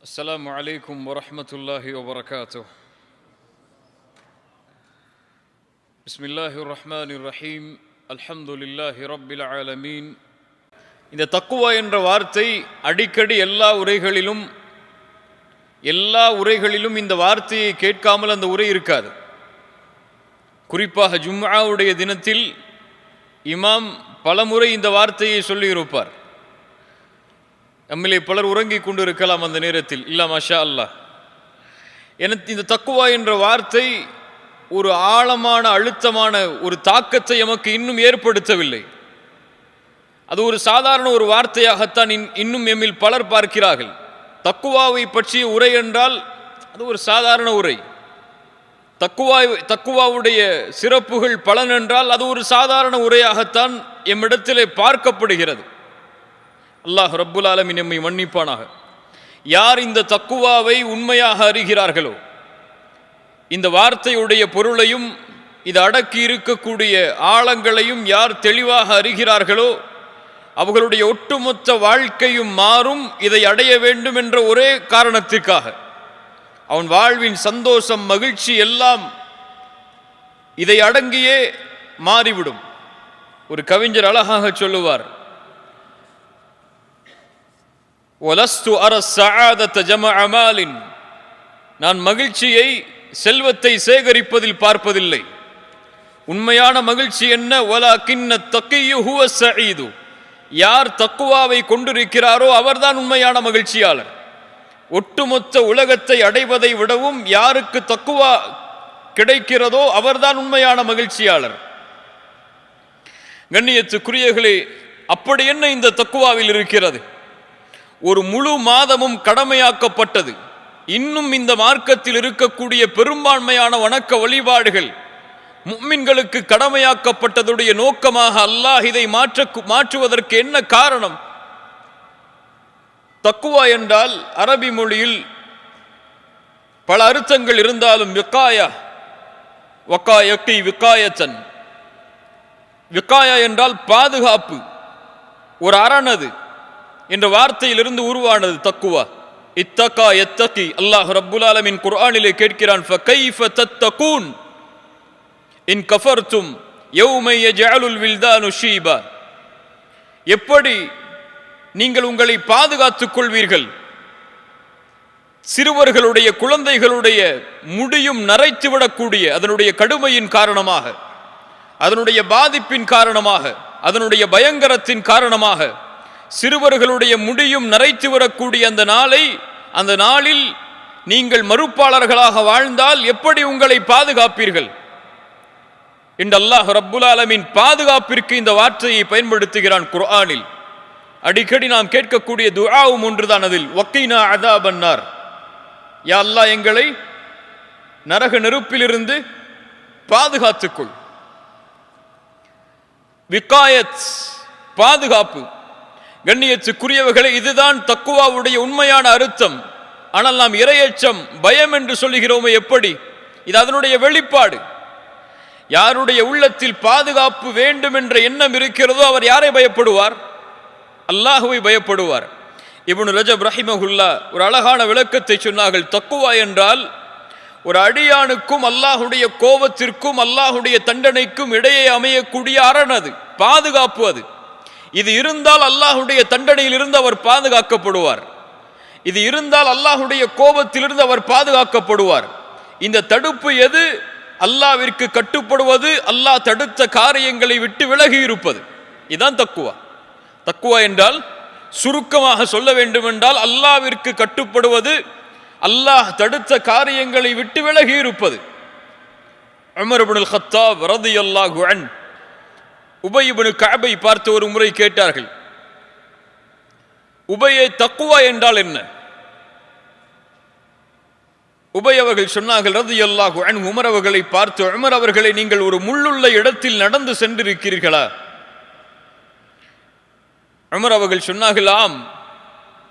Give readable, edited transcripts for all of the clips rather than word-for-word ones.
السلام عليكم ورحمة الله وبركاته. بسم الله الرحمن الرحيم. الحمد لله رب العالمين. இந்த தக்குவா என்ற வார்த்தை அடிக்கடி எல்லா உரைகளிலும் இந்த வார்த்தையை கேட்காமல் அந்த உரை இருக்காது. குறிப்பாக ஜும்ஆவுடைய தினத்தில் இமாம் பலமுறை இந்த வார்த்தையை சொல்லியிருப்பார். நம்மிலே பலர் உறங்கிக் கொண்டு இருக்கலாம் அந்த நேரத்தில். இல்லா மாஷா அல்லாஹ். எனக்கு இந்த தக்குவா என்ற வார்த்தை ஒரு ஆழமான அழுத்தமான ஒரு தாக்கத்தை எமக்கு இன்னும் ஏற்படுத்தவில்லை. அது ஒரு சாதாரண ஒரு வார்த்தையாகத்தான் இன்னும் எம்மில் பலர் பார்க்கிறார்கள். தக்குவாவை பற்றிய உரை என்றால் அது ஒரு சாதாரண உரை. தக்குவாவுடைய சிறப்புகள் பலன் என்றால் அது ஒரு சாதாரண உரையாகத்தான் எம்மிடத்திலே பார்க்கப்படுகிறது. அல்லாஹ் ரப்புல் ஆலமீன் நம்மை மன்னிப்பானாக. யார் இந்த தக்குவாவை உண்மையாக அறிகிறார்களோ, இந்த வார்த்தையுடைய பொருளையும் இது அடக்கி இருக்கக்கூடிய ஆழங்களையும் யார் தெளிவாக அறிகிறார்களோ, அவர்களுடைய ஒட்டுமொத்த வாழ்க்கையும் மாறும். இதை அடைய வேண்டும் என்ற ஒரே காரணத்திற்காக அவன் வாழ்வின் சந்தோஷம், மகிழ்ச்சி எல்லாம் இதை அடங்கியே மாறிவிடும். ஒரு கவிஞர் அழகாக சொல்லுவார், ஒலஸ்து அரஸ் சஆதத ஜமஅ மாலின், நான் மகிழ்ச்சியை செல்வத்தை சேகரிப்பதில் பார்ப்பதில்லை. உண்மையான மகிழ்ச்சி என்ன? வலகின்ன தக்கியு ஹுவ ஸஈது, யார் தக்குவாவை கொண்டிருக்கிறாரோ அவர்தான் உண்மையான மகிழ்ச்சியாளர். ஒட்டுமொத்த உலகத்தை அடைவதை விடவும் யாருக்கு தக்குவா கிடைக்கிறதோ அவர்தான் உண்மையான மகிழ்ச்சியாளர். கண்ணியத்துக்குரியவர்களே, அப்படி என்ன இந்த தக்குவாவில் இருக்கிறது? ஒரு முழு மாதமும் கடமையாக்கப்பட்டது. இன்னும் இந்த மார்க்கத்தில் இருக்கக்கூடிய பெரும்பான்மையான வணக்க வழிபாடுகள் முஃமின்களுக்கு கடமையாக்கப்பட்டதுடைய நோக்கமாக அல்லாஹ் இதை மாற்றுவதற்கு என்ன காரணம்? தக்குவா என்றால் அரபி மொழியில் பல அர்த்தங்கள் இருந்தாலும் விகாயா என்றால் பாதுகாப்பு, ஒரு அரணது என்ற வார்த்தையிலிருந்து உருவானது தக்குவா. இத்தகா யத்தகி. அல்லாஹ் ரப்புல் ஆலமீன் குர்ஆனிலே கேட்கிறான், ஃபகைஃப தத்தகூன் இன் கஃபர்தும் யௌம யஜஅலுல் வில்தானு ஷீபா, எப்படி நீங்கள் உங்களை பாதுகாத்துக் கொள்வீர்கள்? சிறுவர்களுடைய குழந்தைகளுடைய முடியும் நரைத்துவிடக்கூடிய அதனுடைய கடுமையின் காரணமாக, அதனுடைய பாதிப்பின் காரணமாக, அதனுடைய பயங்கரத்தின் காரணமாக சிறுவர்களுடைய முடியும் நரைத்து வரக்கூடிய அந்த நாளில் நீங்கள் மறுப்பாளர்களாக வாழ்ந்தால் எப்படி உங்களை பாதுகாப்பீர்கள் என்று அல்லாஹ் ரப்புல் ஆலமீன் பாதுகாப்பிற்கு இந்த வார்த்தையை பயன்படுத்துகிறான் குர்ஆனில். அடிக்கடி நாம் கேட்கக்கூடிய துஆவும் ஒன்றுதான் அதில், வக்கீனா அதாபன்னார், யா அல்லாஹ் எங்களை நரக நெருப்பிலிருந்து பாதுகாத்துக்கொள். விகாயத், பாதுகாப்பு. கண்ணியத்துக்குரியவர்களே, இதுதான் தக்குவாவுடைய உண்மையான அர்த்தம். ஆனால் நாம் இறையச்சம், பயம் என்று சொல்லுகிறோமே, எப்படி? இது அதனுடைய வெளிப்பாடு. யாருடைய உள்ளத்தில் பாதுகாப்பு வேண்டும் என்ற எண்ணம் இருக்கிறதோ அவர் யாரை பயப்படுவார்? அல்லாஹுவை பயப்படுவார். இப்னு ரஜப் ரஹிமஹுல்லா ஒரு அழகான விளக்கத்தை சொன்னார்கள். தக்குவா என்றால் ஒரு அடியானுக்கும் அல்லாஹுடைய கோபத்திற்கும் அல்லாஹுடைய தண்டனைக்கும் இடையே அமையக்கூடிய அரண், அது பாதுகாப்பு. அது இது இருந்தால் அல்லாஹுடைய தண்டனையில் இருந்து அவர் பாதுகாக்கப்படுவார். இது இருந்தால் அல்லாஹுடைய கோபத்திலிருந்து அவர் பாதுகாக்கப்படுவார். இந்த தடுப்பு எது? அல்லாஹ்விற்கு கட்டுப்படுவது, அல்லாஹ் தடுத்த காரியங்களை விட்டு விலகி இருப்பது. இதுதான் தக்குவா. தக்குவா என்றால் சுருக்கமாக சொல்ல வேண்டும் என்றால் அல்லாஹ்விற்கு கட்டுப்படுவது, அல்லாஹ் தடுத்த காரியங்களை விட்டு விலகி இருப்பது. உமர் இப்னுல் கத்தாப் ரலியல்லாஹு அன்ஹு உபை இப்னு கஅபை பார்த்து ஒரு முறை கேட்டார்கள், உபையே, தக்குவா என்றால் என்ன? உபை அவர்கள் சொன்னார்கள் ரலியல்லாஹு அன்ஹு உமர் அவர்களை பார்த்து, உமர் அவர்களை, நீங்கள் ஒரு முள்ளுள்ள இடத்தில் நடந்து சென்றிருக்கிறீர்களா? உமர் அவர்கள் சொன்னார்கள், ஆம்.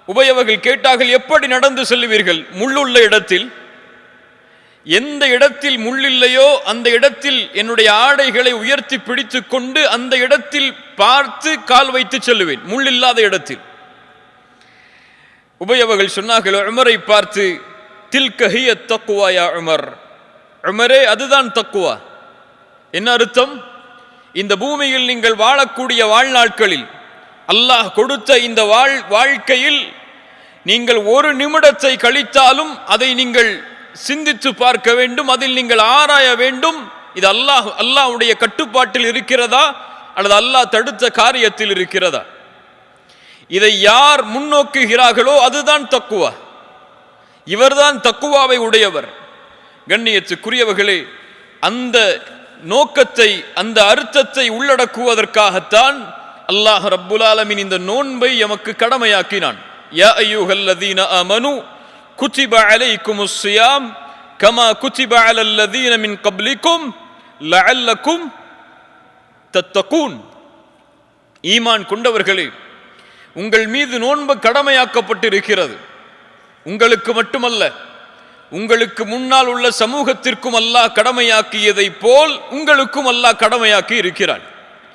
உபை அவர்கள் கேட்டார்கள், எப்படி நடந்து செல்லுவீர்கள்? முள்ளுள்ள இடத்தில். எந்த இடத்தில் முள்ளில்லையோ அந்த இடத்தில் என்னுடைய ஆடைகளை உயர்த்தி பிடித்து கொண்டு அந்த இடத்தில் பார்த்து கால் வைத்து செல்லுவேன், முள்ளில்லாத இடத்தில். உபயவர்கள் சொன்னார்கள் உமரை பார்த்து, தில்க ஹிய தக்வா யா உமர், உமரே அதுதான் தக்குவா. என்ன அர்த்தம்? இந்த பூமியில் நீங்கள் வாழக்கூடிய வாழ்நாட்களில் அல்லாஹ் கொடுத்த இந்த வாழ்க்கையில் நீங்கள் ஒரு நிமிடத்தை கழித்தாலும் அதை நீங்கள் சிந்தித்து பார்க்க வேண்டும், அதில் நீங்கள் ஆராய வேண்டும். இது அல்லாஹ்வுடைய கட்டுப்பாட்டில் இருக்கிறதா அல்லது அல்லாஹ் தடுத்த காரியத்தில் இருக்கிறதா? இதை யார் முன்னோக்குகிறார்களோ அதுதான் தக்குவா. இவர்தான் தக்குவாவை உடையவர். கண்ணியத்துக்குரியவர்களே, அந்த நோக்கத்தை, அந்த அர்த்தத்தை உள்ளடக்குவதற்காகத்தான் அல்லாஹ் ரப்புல் ஆலமீன் இந்த நோன்பை எமக்கு கடமையாக்கினான். யா அய்யுஹல்லதீன ஆமனு குதிப அலைக்குமுஸ் ஸியாம் கமா குதிப அலல்லதீன மின் கப்லிக்கும் லஅல்லக்கும் தத்தகூன். ஈமான் கொண்டவர்களே, உங்கள் மீது நோன்பு கடமையாக்கப்பட்டிருக்கிறது. உங்களுக்கு மட்டுமல்ல, உங்களுக்கு முன்னால் உள்ள சமூகத்திற்கும் அல்லாஹ் கடமையாக்கியதை போல் உங்களுக்கும் அல்லாஹ் கடமையாக்கி இருக்கிறான்.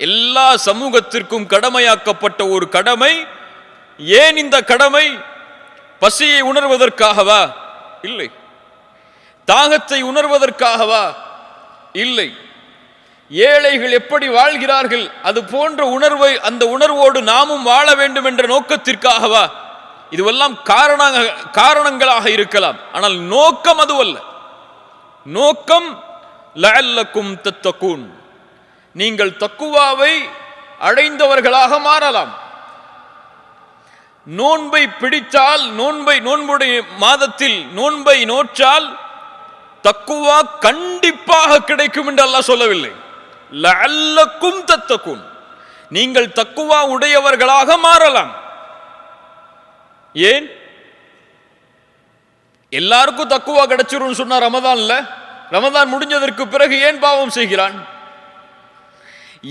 எல்லா சமூகத்திற்கும் கடமையாக்கப்பட்ட ஒரு கடமை. ஏன் இந்த கடமை? பசியை உணர்வதற்காகவா? இல்லை. தாகத்தை உணர்வதற்காகவா? இல்லை. ஏழைகள் எப்படி வாழ்கிறார்கள் அது போன்ற உணர்வை, அந்த உணர்வோடு நாமும் வாழ வேண்டும் என்ற நோக்கத்திற்காகவா? இதுவெல்லாம் காரணங்களாக இருக்கலாம். ஆனால் நோக்கம் அதுவல்ல. நோக்கம் லஅல்லக்கும் தத்தகூன், நீங்கள் தக்குவாவை அடைந்தவர்களாக மாறலாம். நோன்பை பிடித்தால், நோன்புடைய மாதத்தில் நோன்பை நோற்றால் தக்குவா கண்டிப்பாக கிடைக்கும் என்று அல்லாஹ் சொல்லவில்லை. லஅல்லக்கும் தத்தகூன், நீங்கள் தக்குவா உடையவர்களாக மாறலாம். ஏன்? எல்லாருக்கும் தக்குவா கிடைச்சிரும் சொன்னா ரமதான்ல, ரமதான் முடிஞ்சதற்கு பிறகு ஏன் பாவம் செய்கிறான்?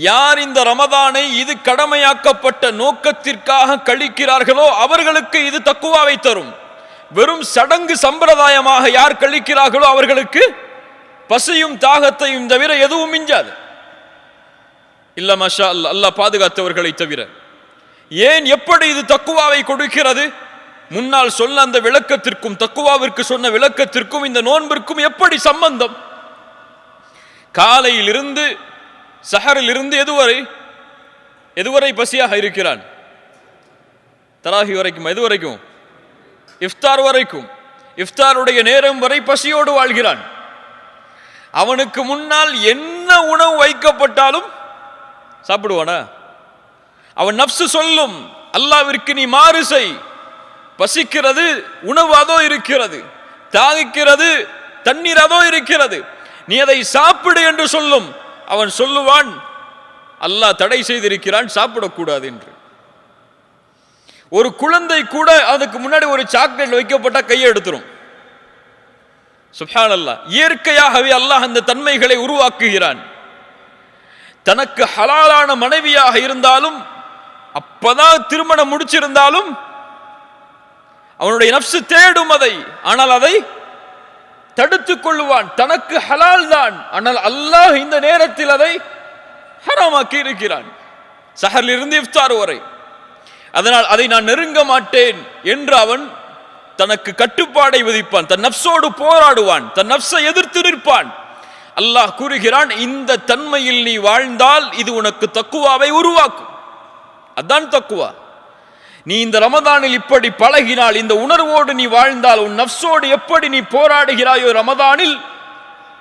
யார் இந்த ரமதானை இது கடமையாக்கப்பட்ட நோக்கத்திற்காக கழிக்கிறார்களோ அவர்களுக்கு இது தக்குவாவை தரும். வெறும் சடங்கு சம்பிரதாயமாக யார் கழிக்கிறார்களோ அவர்களுக்கு பசியும் தாகத்தையும் தவிர எதுவும் மிஞ்சாது. இல்ல மாஷா அல்லாஹ், அல்லாஹ் பாதுகாத்தவர்களை தவிர. ஏன், எப்படி இது தக்குவாவை கொடுக்கிறது? முன்னால் சொன்ன அந்த விளக்கத்திற்கும், தக்குவாவிற்கு சொன்ன விளக்கத்திற்கும் இந்த நோன்பிற்கும் எப்படி சம்பந்தம்? காலையில் இருந்து சஹரில் இருந்து எதுவரை பசியாக இருக்கிறான்? தராஹி வரைக்கும். எது வரைக்கும்? இஃப்தார் வரைக்கும். இஃப்தாருடைய நேரம் வரை பசியோடு வாழ்கிறான். அவனுக்கு முன்னால் என்ன உணவு வைக்கப்பட்டாலும் சாப்பிடுவானா? அவன் நப்சு சொல்லும், அல்லாஹ்விற்கு நீ மாறு செய். பசிக்கிறது, உணவு அதோ இருக்கிறது. தாகிக்கிறது, தண்ணீர் அதோ இருக்கிறது. நீ அதை சாப்பிடு என்று சொல்லும். அவன் சொல்லுவான், அல்லாஹ் தடை செய்திருக்கிறான், சாப்பிடக்கூடாது என்று. ஒரு குழந்தை கூட அதுக்கு முன்னாடி ஒரு சாக்லேட் வைக்கப்பட்ட கையை எடுத்துரும். சுப்ஹானல்லாஹ். இயற்கையாகவே அல்லாஹ் அந்த தன்மைகளை உருவாக்குகிறான். தனக்கு ஹலாலான மனைவியாக இருந்தாலும், அப்பதான் திருமணம் முடிச்சிருந்தாலும் அவனுடைய நப்சு தேடும் அதை. ஆனால் அதை தடுத்துக் கொள்ளுவான். தனக்கு ஹலால் தான், ஆனால் அல்லாஹ் இந்த நேரத்தில் அதை ஹராமாக்கி இருக்கிறான், சஹரில் இருந்து இஃப்தார் வரை. அதனால் அதை நான் நெருங்க மாட்டேன் என்று அவன் தனக்கு கட்டுப்பாடை விதிப்பான், தன் நப்சோடு போராடுவான், தன் நப்சை எதிர்த்து நிற்பான். அல்லாஹ் கூறுகிறான், இந்த தன்மையில் நீ வாழ்ந்தால் இது உனக்கு தக்குவாவை உருவாக்கும். அதான் தக்குவா. நீ இந்த ரமதானில் இப்படி பழகினால், இந்த உணர்வோடு நீ வாழ்ந்தால், உன் நப்சோடு எப்படி நீ போராடுகிறாயோ ரமதானில்,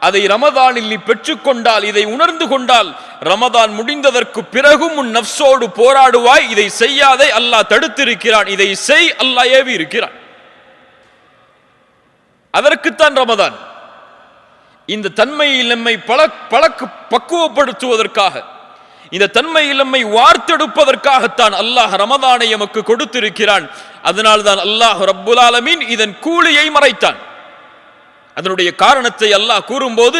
அதை ரமதானில் நீ பெற்றுக்கொண்டால், இதை உணர்ந்து கொண்டால், ரமதான் முடிந்ததற்கு பிறகும் உன் நப்சோடு போராடுவாய். இதை செய்யாதே, அல்லாஹ் தடுத்திருக்கிறான். இதை செய், அல்லாஹ் ஏவி இருக்கிறான். அதற்குத்தான் ரமதான். இந்த தன்மையில் நம்மை பக்குவப்படுத்துவதற்காக, இந்த தன்மையில் நம்மை வார்த்தெடுப்பதற்காகத்தான் அல்லாஹ் ரமதானை எமக்கு கொடுத்திருக்கிறான். அதனால்தான் அல்லாஹ் ரப்புல் ஆலமீன் இதன் கூலியை மறைத்தான். அதனுடைய காரணத்தை அல்லாஹ் கூறும்போது,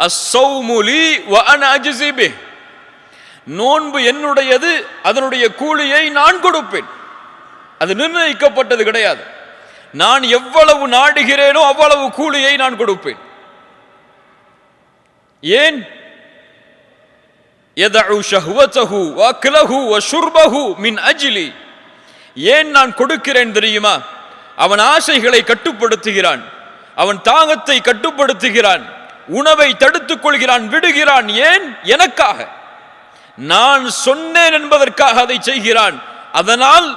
அஸ்ஸௌமு லீ வ அனா அஜ்ஸி பிஹ், நோன்பு என்னுடையது, அதனுடைய கூலியை நான் கொடுப்பேன். அது நிர்ணயிக்கப்பட்டது கிடையாது. நான் எவ்வளவு நாடுகிறேனோ அவ்வளவு கூலியை நான் கொடுப்பேன். ஏன்? யதஉ ஷஹ்வதஹு வஅக்லஹு வஷுர்பஹு மின் அஜ்லி. ஏன் நான் கொடுக்கிறேன் தெரியுமா? அவன் ஆசைகளை கட்டுப்படுத்துகிறான், அவன் தாகத்தை கட்டுப்படுத்துகிறான், உணவை தடுத்துக் கொள்கிறான், விடுகிறான். ஏன்? எனக்காக, நான் சொன்னேன் என்பதற்காக அதை செய்கிறான். அதனால்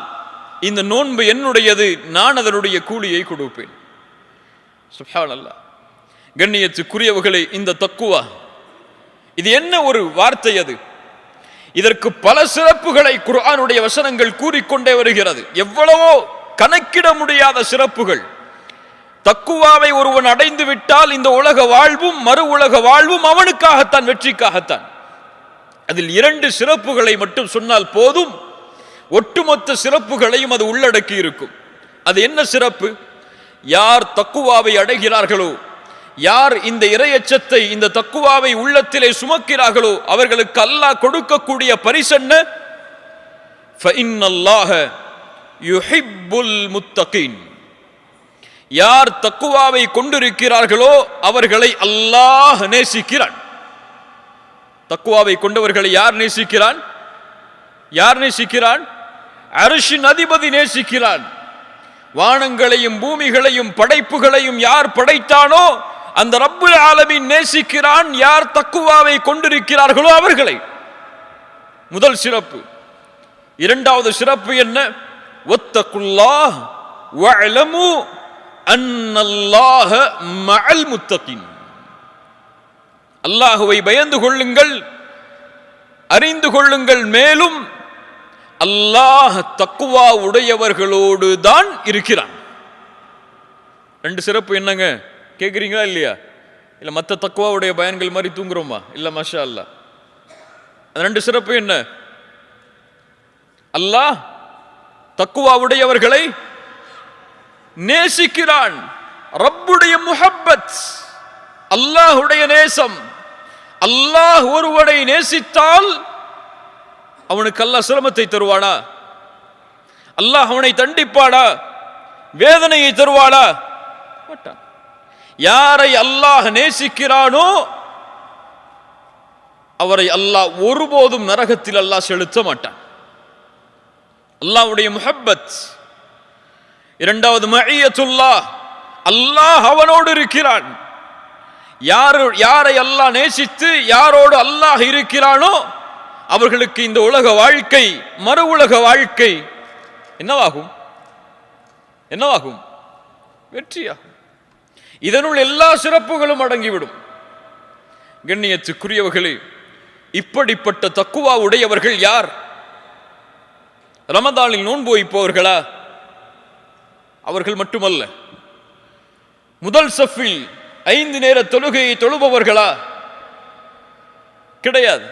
இந்த நோன்பு என்னுடையது, நான் அதனுடைய கூலியை கொடுப்பேன். சுப்ஹானல்லாஹ். கண்ணியத்துக்குரியவர்களே, இந்த தக்குவா இது என்ன ஒரு வார்த்தை? அது இதற்கு பல சிறப்புகளை குர்ஆனுடைய வசனங்கள் கூறிக்கொண்டே வருகிறது. எவ்வளவோ கணக்கிட முடியாத சிறப்புகள். தக்குவாவை ஒருவன் அடைந்து விட்டால் இந்த உலக வாழ்வும் மறு உலக வாழ்வும் அவனுக்காகத்தான், வெற்றிக்காகத்தான். அதில் 2 சிறப்புகளை மட்டும் சொன்னால் போதும், ஒட்டுமொத்த சிறப்புகளையும் அது உள்ளடக்கி இருக்கும். அது என்ன சிறப்பு? யார் தக்குவாவை அடைகிறார்களோ, யார் இந்த இறையச்சத்தை, இந்த தக்குவாவை உள்ளத்திலே சுமக்கிறார்களோ, அவர்களுக்கு அல்லாஹ் கொடுக்கக்கூடிய பரிசென்ன? ஃபஇன்னல்லாஹ யுஹிப்புல் முத்தகீன். யார் தக்குவாவை கொண்டிருக்கிறார்களோ அவர்களை அல்லாஹ் நேசிக்கிறான். தக்குவாவை கொண்டவர்களை யார் நேசிக்கிறான்? யார் நேசிக்கிறான்? அர்ஷின் அதிபதி நேசிக்கிறான். வானங்களையும் பூமிகளையும் படைப்புகளையும் யார் படைத்தானோ அந்த ரப்புல் ஆலமீன் நேசிக்கிறான் யார் தக்குவாவை கொண்டிருக்கிறார்களோ அவர்களை. முதல் சிறப்பு. இரண்டாவது சிறப்பு என்ன? வத்தகுல்லாஹ் வஅலமு அன்னல்லாஹ மஅல் முத்தகீன். அல்லாஹ்வை பயந்து கொள்ளுங்கள், அறிந்து கொள்ளுங்கள், மேலும் அல்லாஹ் தக்குவா உடையவர்களோடு தான் இருக்கிறான். 2 சிறப்பு என்னங்க கேக்குறீங்களா இல்லையா? இல்ல மற்ற தக்குவாவுடைய பயன்கள் மாதிரி தூங்குறோமா? இல்ல, மாஷா அல்லாஹ். 2 சிறப்பு என்ன? அல்லாஹ் தக்குவா உடையவர்களை நேசிக்கிறான். ரப்புடைய முஹப்பத், அல்லாஹுடைய நேசம். அல்லாஹ் ஒருவனை நேசித்தால் அவனுக்கு அல்லாஹ் சிரமத்தை தருவானா? அல்லாஹ் அவனை தண்டிப்பானா? வேதனையை தருவானா? மாட்டான். யாரை அல்லாஹ் நேசிக்கிறானோ அவரை அல்லாஹ் ஒருபோதும் நரகத்தில் அல்லாஹ் செலுத்த மாட்டான். அல்லாஹ்வுடைய முஹப்பத். இரண்டாவது மஇயத்துல்லாஹ், அல்லாஹ் அவனோடு இருக்கிறான். யாரை அல்லாஹ் நேசித்து யாரோடு அல்லாஹ் இருக்கிறானோ அவர்களுக்கு இந்த உலக வாழ்க்கை மறு உலக வாழ்க்கை என்னவாகும்? என்னவாகும்? வெற்றியாகும். இதனுள் எல்லா சிறப்புகளும் அடங்கிவிடும். கண்ணியத்துக்குரியவர்களே, இப்படிப்பட்ட தக்குவா உடையவர்கள் யார்? ரமதானில் நோன்பு வைப்பவர்களா? அவர்கள் மட்டுமல்ல. முதல் சஃபில் 5 நேர தொழுகையை தொழுபவர்களா? கிடையாது.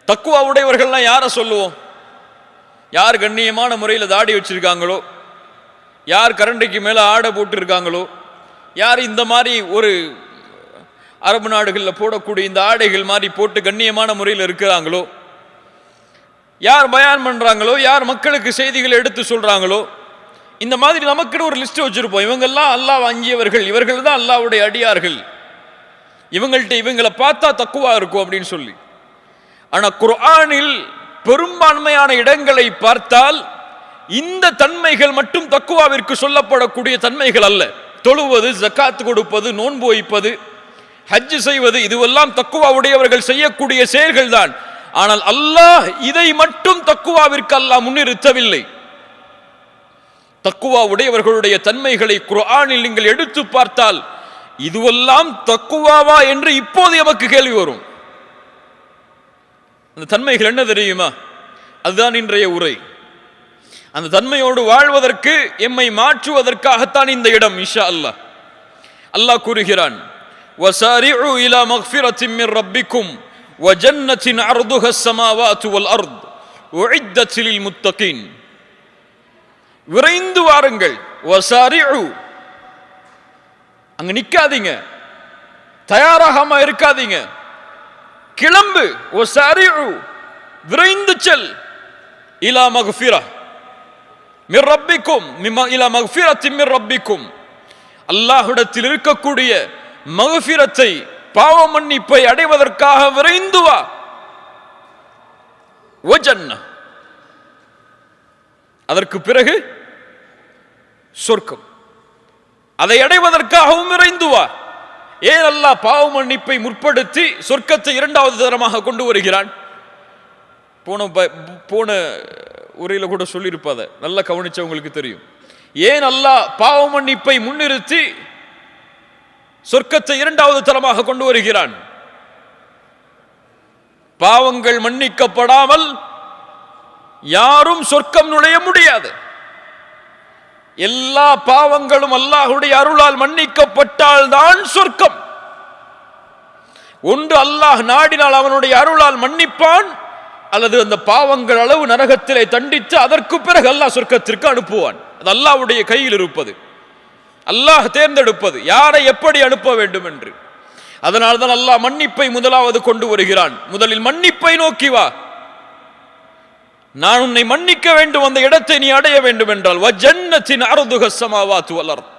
தக்குவா உடையவர்கள்லாம் யாரை சொல்லுவோம்? யார் கண்ணியமான முறையில் தாடி வச்சிருக்காங்களோ, யார் கரண்டைக்கு மேல ஆடை போட்டு இருக்காங்களோ, யார் இந்த மாதிரி ஒரு அரபு நாடுகளில் போடக்கூடிய இந்த ஆடைகள் மாதிரி போட்டு கண்ணியமான முறையில் இருக்கிறாங்களோ, யார் பயான் பண்றாங்களோ, யார் மக்களுக்கு செய்திகளை எடுத்து சொல்றாங்களோ, இந்த மாதிரி நமக்கு ஒரு லிஸ்ட் வச்சிருப்போம். இவங்கெல்லாம் அல்லாஹ் அஞ்சியவர்கள், இவர்கள் தான் அல்லாஹ்வுடைய அடியார்கள், இவங்கள்ட்ட இவங்களை பார்த்தா தக்குவா இருக்கும் அப்படின்னு சொல்லி. ஆனா குர்ஆனில் பெரும்பான்மையான இடங்களை பார்த்தால் இந்த தன்மைகள் மட்டும் தக்குவாவிற்கு சொல்லப்படக்கூடிய தன்மைகள் அல்ல. தொழுவது, ஜக்காத் கொடுப்பது, நோன்பு வைப்பது, ஹஜ் செய்வது, இதுவெல்லாம் தக்குவா உடையவர்கள் செய்யக்கூடிய செயல்கள் தான். ஆனால் அல்லாஹ் இதை மட்டும் தக்குவாவிற்கு அல்லாஹ் முன்னிறுத்தவில்லை. தக்குவா உடையவர்களுடைய தன்மைகளை குர்ஆனில் நீங்கள் எடுத்து பார்த்தால் இதுவெல்லாம் தக்குவாவா என்று இப்போது எமக்கு கேள்வி வரும். அந்த தன்மைகள் என்ன தெரியுமா? அதுதான் இன்றைய உரை. அந்த தன்மையோடு வாழ்வதற்கு, எம்மை மாற்றுவதற்காகத்தான் இந்த இடம். இன்ஷா அல்லாஹ். அல்லாஹ் கூறுகிறான், வஸாரிஉ இலா மக்ஃபிரத்தின் மின் ரப்பிக்கும் வ ஜன்னத்தின் அர்துஹா ஸமாவாத்து வல் அர்த் உஇத்தத் லில் முத்தகீன். விரைந்து வாருங்கள். வஸாரிஉ, அங்க நிக்காதீங்க, தயாராகாம இருக்காதீங்க, கிளம்பு. வஸாரிஉ, விரைந்து செல். இலா மக்ஃபிரா மிர் ரப்பிக்கும், இலா மக்ஃபிரத்தின் மிர் ரப்பிக்கும், அல்லாஹ்விடத்தில் இருக்கக்கூடிய மக்ஃபிரத்தை, பாவ மன்னிப்பை அடைவதற்காக விரைந்து வா. வ ஜன்னah, அதற்கு பிறகு சொர்க்கம். அதை அடைவதற்காகவும் விரைந்து வா. ஏன் அல்லாஹ் பாவ மன்னிப்பை முற்படுத்தி சொர்க்கத்தை இரண்டாவது தரமாக கொண்டு வருகிறான்? போன உரையில கூட சொல்லியிருப்பத நல்லா கவனிச்சவங்களுக்கு தெரியும். ஏன் அல்லாஹ் பாவ மன்னிப்பை முன்னிறுத்தி சொர்க்கத்தை இரண்டாவது தரமாக கொண்டு வருகிறான்? பாவங்கள் மன்னிக்கப்படாமல் யாரும் சொர்க்கம் நுழைய முடியாது. எல்லா பாவங்களும் அல்லாஹ்வுடைய அருளால் மன்னிக்கப்பட்டால் தான் சொர்க்கம். ஒன்று அல்லாஹ் நாடினால் அவனுடைய அருளால் மன்னிப்பான், அல்லது அந்த பாவங்கள் அளவு நரகத்திலே தண்டித்து அதற்கு பிறகு அல்லாஹ் சொர்க்கத்திற்கு அனுப்புவான். அது அல்லாஹ்வுடைய கையில் இருப்பது, அல்லாஹ் தேர்ந்தெடுப்பது யாரை எப்படி அனுப்ப வேண்டும் என்று. அதனால்தான் அல்லாஹ் மன்னிப்பை முதலாவது கொண்டு வருகிறான். முதலில் மன்னிப்பை நோக்கி வா. நான் உன்னை மன்னிக்க வேண்டும், அந்த இடத்தை நீ அடைய வேண்டும் என்றால் வஜன்னத்தின் அர்துஹ ஸமாவாத்து வல் அர்த்,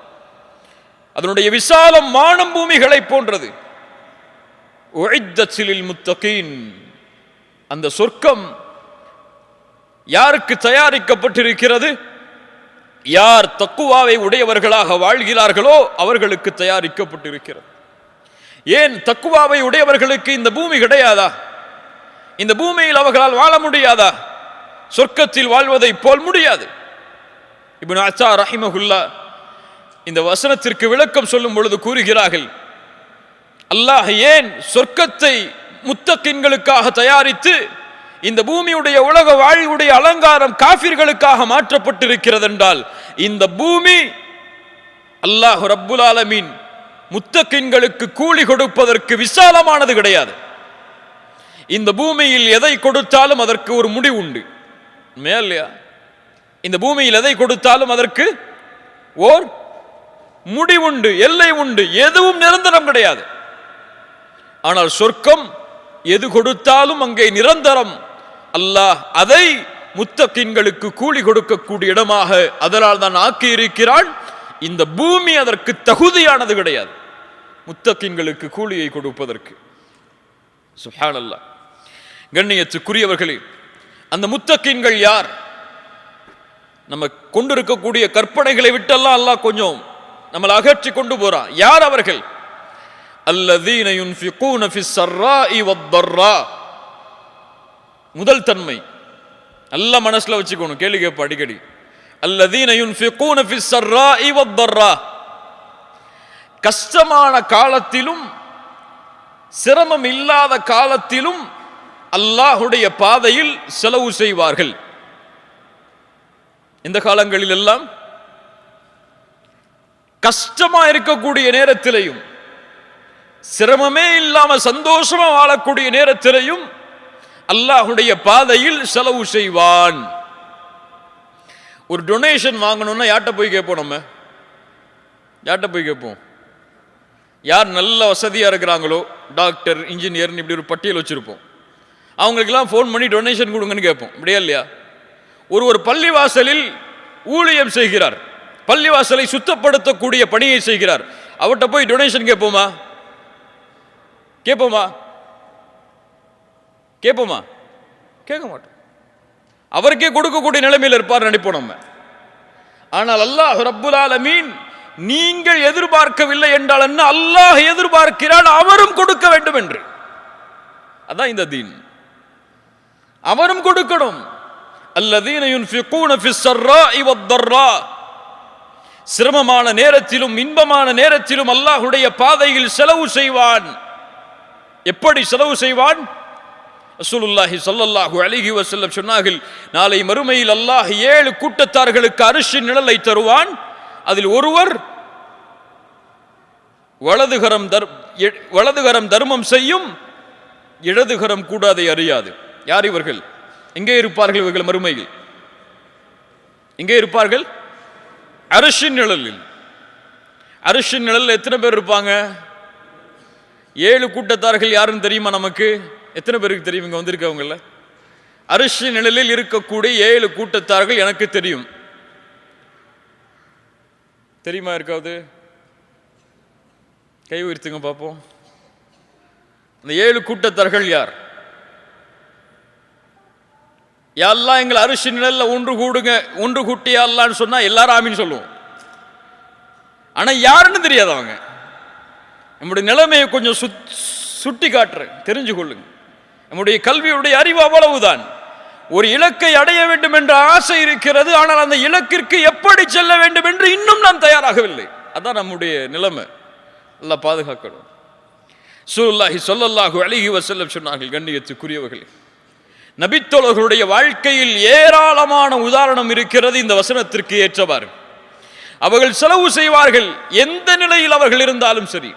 அதனுடைய விசாலம் வானம் பூமிகளை போன்றது. உஇத்தத் லில் முத்தகீன், அந்த சொர்க்கம் யாருக்கு தயாரிக்கப்பட்டிருக்கிறது? யார் தக்குவாவை உடையவர்களாக வாழ்கிறார்களோ அவர்களுக்கு தயாரிக்கப்பட்டிருக்கிறது. ஏன் தக்குவாவை உடையவர்களுக்கு இந்த பூமி கிடையாதா? இந்த பூமியில் அவர்களால் வாழ முடியாதா? சொர்க்கத்தில் வாழ்வதை போல் முடியாது. இப்னு அத்தா ரஹிமஹுல்லா இந்த வசனத்திற்கு விளக்கம் சொல்லும் பொழுது கூறுகிறார்கள், அல்லாஹ் ஏன் சொர்க்கத்தை முத்தகின்களுக்காக தயாரித்து இந்த பூமியுடைய உலக வாழ்வுடைய அலங்காரம் காஃபிர்களுக்காக மாற்றப்பட்டிருக்கிறது என்றால், இந்த பூமி அல்லாஹ் ரப்புல் ஆலமீன் முத்தகின்களுக்கு கூலி கொடுப்பதற்கு விசாலமானது கிடையாது. இந்த பூமியில் எதை கொடுத்தாலும் அதற்கு ஒரு முடிவு உண்டு. மேலையா இந்த பூமியில் எதை கொடுத்தாலும் அதற்கு ஓர் முடிவுண்டு, எல்லை உண்டு, எதுவும் நிரந்தரம் கிடையாது. ஆனால் சொர்க்கம் எது கொடுத்தாலும் அங்கே நிரந்தரம். அல்லாஹ் அதை முத்தகின்களுக்கு கூலி கொடுக்கக்கூடிய இடமாக அதனால் தான் ஆக்கி இருக்கிறான். இந்த பூமி அதற்கு தகுதியானது கிடையாது முத்தகின்களுக்கு கூலியை கொடுப்பதற்கு. சுப்ஹானல்லாஹ். கண்ணியத்துக்குரியவர்களே, அந்த முத்தகின்கள் யார்? நம்ம கொண்டிருக்கக்கூடிய கற்பனைகளை விட்டெல்லாம் அல்லாஹ் கொஞ்சம் நம்மளை அகற்றி கொண்டு போறான். யார் அவர்கள்? அல்லதீன யுன்ஃபிகூன ஃபிஸ் ஸர்ராஇ வத்தர்ரா. முதல் தன்மை நல்ல மனசுல வச்சுக்கணும், கேள்வி கேட்ப அடிக்கடி. அல்லதீன யுன்ஃபிகூன ஃபிஸ் ஸர்ராஇ வத்தர்ரா, கஷ்டமான காலத்திலும் சிரமம் இல்லாத காலத்திலும் அல்லாஹ்வுடைய பாதையில் செலவு செய்வார்கள். இந்த காலங்களில் எல்லாம் கஷ்டமா இருக்கக்கூடிய நேரத்திலையும் சிரமமே இல்லாம சந்தோஷமா வாழக்கூடிய நேரத்திலையும் அல்லாஹ்வுடைய பாதையில் செலவு செய்வான். ஒரு டொனேஷன் வாங்கணும்னா யார்கிட்ட போய் கேட்போம்? நம்ம யார்கிட்ட போய் கேட்போம்? யார் நல்ல வசதியா இருக்கிறாங்களோ, டாக்டர், இன்ஜினியர், இப்படி ஒரு பட்டியல் வச்சிருப்போம். அவங்களுக்கெல்லாம் ஃபோன் பண்ணி டொனேஷன் கொடுங்கன்னு கேட்போம், இப்படியா இல்லையா? ஒரு பள்ளிவாசலில் ஊழியம் செய்கிறார், பள்ளிவாசலை சுத்தப்படுத்தக்கூடிய பணியை செய்கிறார், அவர்கிட்ட போய் டொனேஷன் கேட்போமா? கேட்போமா? கேட்போமா? கேட்க மாட்டோம். அவருக்கே கொடுக்கக்கூடிய நிலைமையில் இருப்பார் நினைப்போம் நம்ம. ஆனால் அல்லாஹ் ரப்புல் ஆலமீன் நீங்கள் எதிர்பார்க்கவில்லை என்றால் என்ன, அல்லாஹ் எதிர்பார்க்கிறான் அவரும் கொடுக்க வேண்டும் என்று. அதான் இந்த தீன். அவரும் கொடுக்கணும். அல்லதீன யுன்ஃபிகூன ஃபிஸ் ஸர்ராஇ வத்தர்ரா, சிரமமான நேரத்திலும் இன்பமான நேரத்திலும் அல்லாஹ்வுடைய பாதையில் செலவு செய்வான். எப்படி செலவு செய்வான்? ரசூலுல்லாஹி ஸல்லல்லாஹு அலைஹி வஸல்லம் சொன்னார்கள், நாளை மறுமையில் அல்லாஹ் 7 கூட்டத்தார்களுக்கு அர்ஷின் நிழலை தருவான். அதில் ஒருவர் வலதுகரம் தர்மம் செய்யும், இடதுகரம் கூட அதை அறியாது. யார் இவர்கள்? எங்கே இருப்பார்கள் இவர்கள் மறுமையில்? எங்கே இருப்பார்கள்? அர்ஷின் நிழலில். அர்ஷின் நிழலில் எத்தனை பேர் இருப்பாங்க? 7 கூட்டத்தார்கள் யாருன்னு தெரியுமா நமக்கு? எத்தனை பேருக்கு தெரியும் இங்க வந்திருக்கவங்கள? அர்ஷின் நிழலில் இருக்கக்கூடிய 7 கூட்டத்தார்கள் எனக்கு தெரியும். தெரியுமா இருக்காது? கை உயர்த்துங்க பார்ப்போம். அந்த 7 கூட்டத்தார்கள் யார்? யா அல்லாஹ் எங்களை அர்ஷின் நிழல்ல ஒன்று கூடுங்க, ஒன்று கூட்டியா அல்லான்னு சொன்னா எல்லாரும் ஆமீன் சொல்லுவோம். ஆனா யாருன்னு தெரியாது அவங்க. நம்முடைய நிலைமையை கொஞ்சம் சுட்டி காட்டுற தெரிஞ்சு கொள்ளுங்க. நம்முடைய கல்வியுடைய அறிவு அவ்வளவுதான். ஒரு இலக்கை அடைய வேண்டும் என்ற ஆசை இருக்கிறது, ஆனால் அந்த இலக்கிற்கு எப்படி செல்ல வேண்டும் என்று இன்னும் நாம் தயாராகவில்லை. அதான் நம்முடைய நிலைமை. அல்லாஹ் பாதுகாக்கணும். ரசூலுல்லாஹி ஸல்லல்லாஹு அலைஹி வஸல்லம் சொன்னார்கள், கண்ணியத்துக்குரியவர்களே, நபித்தோழர்களுடைய வாழ்க்கையில் ஏராளமான உதாரணம் இருக்கிறது இந்த வசனத்திற்கு ஏற்றவாறு. அவர்கள் செலவு செய்வார்கள், எந்த நிலையில் அவர்கள் இருந்தாலும் சரி.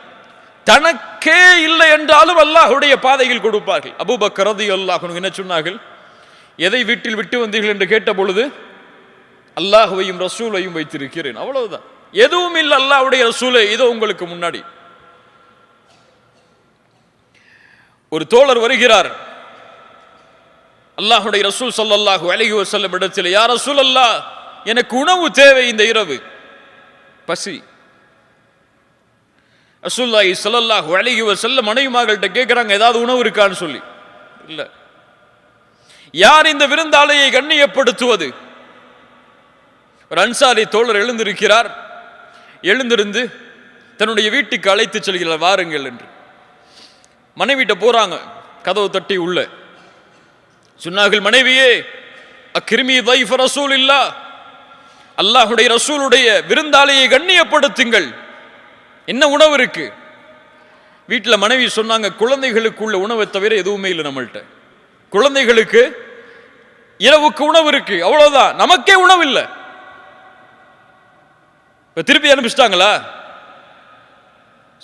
தனக்கே இல்லை என்றாலும் அல்லாஹ்வுடைய பாதையில் கொடுப்பார்கள். அபூபக்கர் ரலியல்லாஹு அன்ஹு என்ன சொன்னார்கள்? எதை வீட்டில் விட்டு வந்தீர்கள் என்று கேட்ட பொழுது, அல்லாஹ்வையும் ரசூலையும் வைத்திருக்கிறேன், அவ்வளவுதான். எதுவும் இல்லை, அல்லாஹ்வுடைய ரசூலே இதோ உங்களுக்கு முன்னாடி. ஒரு தோழர் வருகிறார், அல்லாஹ்வுடைய ரசூல் ஸல்லல்லாஹு அலைஹி வஸல்லம் இடத்தில், யா ரசூலல்லாஹ், எனக்கு உணவு தேவை, இந்த இரவு பசி. ரசூலுல்லாஹி ஸல்லல்லாஹு அலைஹி வஸல்லம் மனைவிமார்கள்ட்ட கேட்கிறாங்க, ஏதாவது உணவு இருக்கான்னு சொல்லி. இல்ல. யார் இந்த விருந்தாளையை கண்ணியப்படுத்துவது? ஒரு அன்சாரி தோழர் எழுந்திருக்கிறார். எழுந்திருந்து தன்னுடைய வீட்டுக்கு அழைத்து செல்கிறார், வாருங்கள் என்று. மனைவிட்ட போறாங்க, கதவு தட்டி உள்ள சொன்னார்கள், மனைவியே, அக்ரிமி தைஃப ரசூலில்லாஹ், அல்லாஹ்வுடைய ரசூலுடைய விருந்தாளியை கண்ணியப்படுத்துங்கள். என்ன உணவு இருக்கு வீட்டில்? மனைவி சொன்னாங்க, குழந்தைகளுக்கு உள்ள உணவை தவிர எதுவுமே இல்லை நம்மள்கிட்ட. குழந்தைகளுக்கு இரவுக்கு உணவு இருக்கு, அவ்வளவுதான், நமக்கே உணவு இல்லை. திருப்பி அனுப்பிச்சிட்டாங்களா?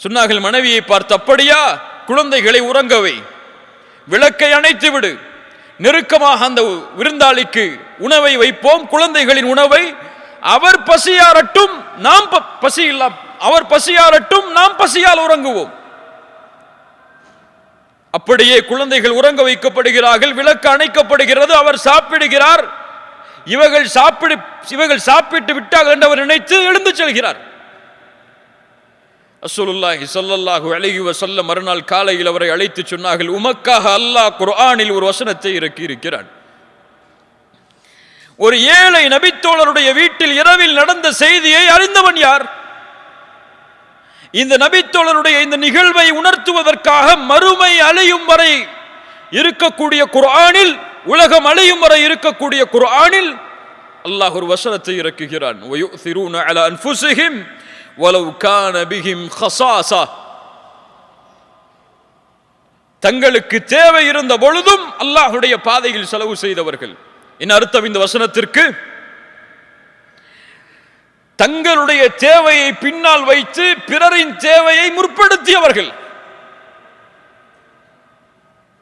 சொன்னார்கள் மனைவியை பார்த்து, அப்படியா, குழந்தைகளை உறங்கவை, விளக்கை அணைத்து விடு, நெருக்கமாக அந்த விருந்தாளிக்கு உணவை வைப்போம், குழந்தைகளின் உணவை. அவர் பசியாரட்டும், நாம் பசி இல்ல, அவர் பசியாரட்டும், நாம் பசியால் உறங்குவோம். அப்படியே குழந்தைகள் உறங்க வைக்கப்படுகிறார்கள், விளக்கு அணைக்கப்படுகிறது, அவர் சாப்பிடுகிறார். இவர்கள் சாப்பிட்டு விட்டார்கள் என்று அவர் நினைத்து எழுந்து செல்கிறார். ரசூலுல்லாஹி ஸல்லல்லாஹு அலைஹி வஸல்லம் மறுநாள் காலையில் அவரை அழைத்து சொன்னார்கள், உமக்காக அல்லாஹ் குர்ஆனில் ஒரு வசனத்தை இறக்கி இருக்கிறான். ஒரு ஏழை நபித்தோழருடைய வீட்டில் இரவில் நடந்த செய்தியை அறிந்தவன் யார்? இந்த நபித்தோழருடைய இந்த நிகழ்வை உணர்த்துவதற்காக மறுமை அழியும் வரை இருக்கக்கூடிய குர்ஆனில், உலகம் அழியும் வரை இருக்கக்கூடிய குர்ஆனில் அல்லாஹ் ஒரு வசனத்தை இறக்குகிறான். வயுஸிரூன அலா அன்ஃபுஸிஹிம் வலவ் கான பிஹிம் ஹஸாஸா. தங்களுக்கு தேவை இருந்த பொழுதும் அல்லாஹ்வுடைய பாதையில் செலவு செய்தவர்கள். என்ன அர்த்தம் இந்த வசனத்திற்கு? தங்களுடைய தேவையை பின்னால் வைத்து பிறரின் தேவையை முற்படுத்தியவர்கள்.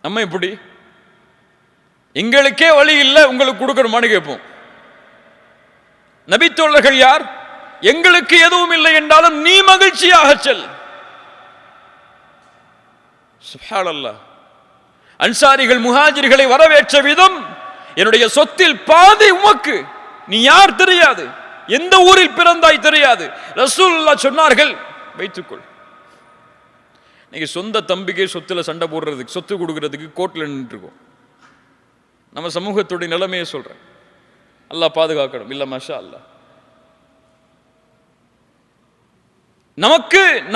நம்ம எப்படி? எங்களுக்கே வழி இல்லை, உங்களுக்கு கொடுக்கணுமான்னு கேட்போம். நபித்தோழர்கள் யார்? எங்களுக்கு எதுவும் இல்லை என்றாலும் நீ மகிழ்ச்சியாக செல். சுப்ஹானல்லாஹ். அன்சாரிகள் முஹாஜிர்களை வரவேற்ற விதம், என்னுடைய சொத்தில் பாதி உமக்கு, நீ யார் தெரியாது, எந்த ஊரில் பிறந்தாய் தெரியாது, ரசூலுல்லாஹ் சொன்னார்கள் வைத்துக்கொள். நீங்க சொந்த தம்பிக்கே சொத்துல சண்டை போடுறதுக்கு, சொத்து கொடுக்கறதுக்கு கோர்ட்ல நின்று இருக்கோம். நம்ம சமூகத்துடைய நிலைமையை சொல்றேன். அல்லாஹ் பாதுகாக்கணும். இல்ல மாஷா அல்லாஹ்.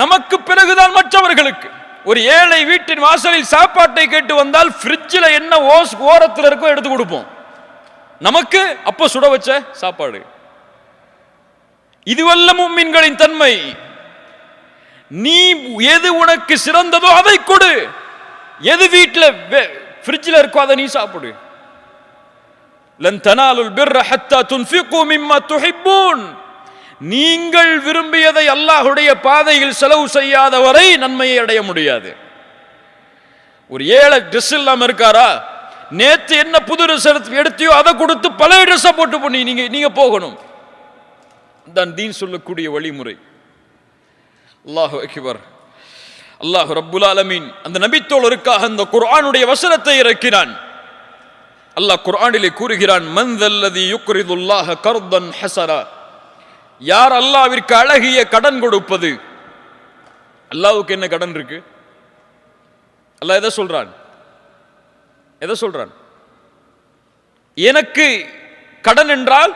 நமக்கு பிறகுதான் மற்றவர்களுக்கு. ஒரு ஏழை வீட்டின் வாசலில் சாப்பாட்டை கேட்டு வந்தால் ஃப்ரிட்ஜில் என்ன ஓரத்தில் இருக்கோ எடுத்து கொடுப்போம். நமக்கு அப்ப சுட வச்ச சாப்பாடு. இதுவல்ல முஃமின்களின் தன்மை. நீ எது உனக்கு சிறந்ததோ அதை கொடு, எது வீட்டில் ஃப்ரிட்ஜில் இருக்கோ அதை நீ சாப்பிடு. லன் தனாலுல் பிர்ர ஹத்தா துன்ஃபிகு மிம்மா துஹிப்பூன். நீங்கள் விரும்பியதை அல்லாஹ்வுடைய பாதையில் செலவு செய்யாத வரை நன்மையை அடைய முடியாது. ஒரு ஏழை ட்ரெஸ் இல்லாம இருக்காரா? நேத்து என்ன புது ட்ரெஸ் எடுத்தியோ அதை கொடுத்து பழைய ட்ரெஸ்ஸை போட்டு பண்ணி நீங்க போகணும். தான் தீன் சொல்லக்கூடிய வழிமுறை. அல்லாஹு அக்பர். அல்லாஹ் ரப்புல் ஆலமீன் அந்த நபித்தோழருக்காக அந்த குர்ஆனுடைய வசனத்தை இறக்கினான். அல்லாஹ் குர்ஆனிலே கூறுகிறான், மன் தல்லதி யுக்ரிதுல்லாஹ கர்தன் ஹஸனா. யார் அல்லாஹ்விற்கு அழகிய கடன் கொடுப்பது? அல்லாஹ்வுக்கு என்ன கடன் இருக்கு? அல்லாஹ் எதை சொல்றான்? எனக்கு கடன் என்றால்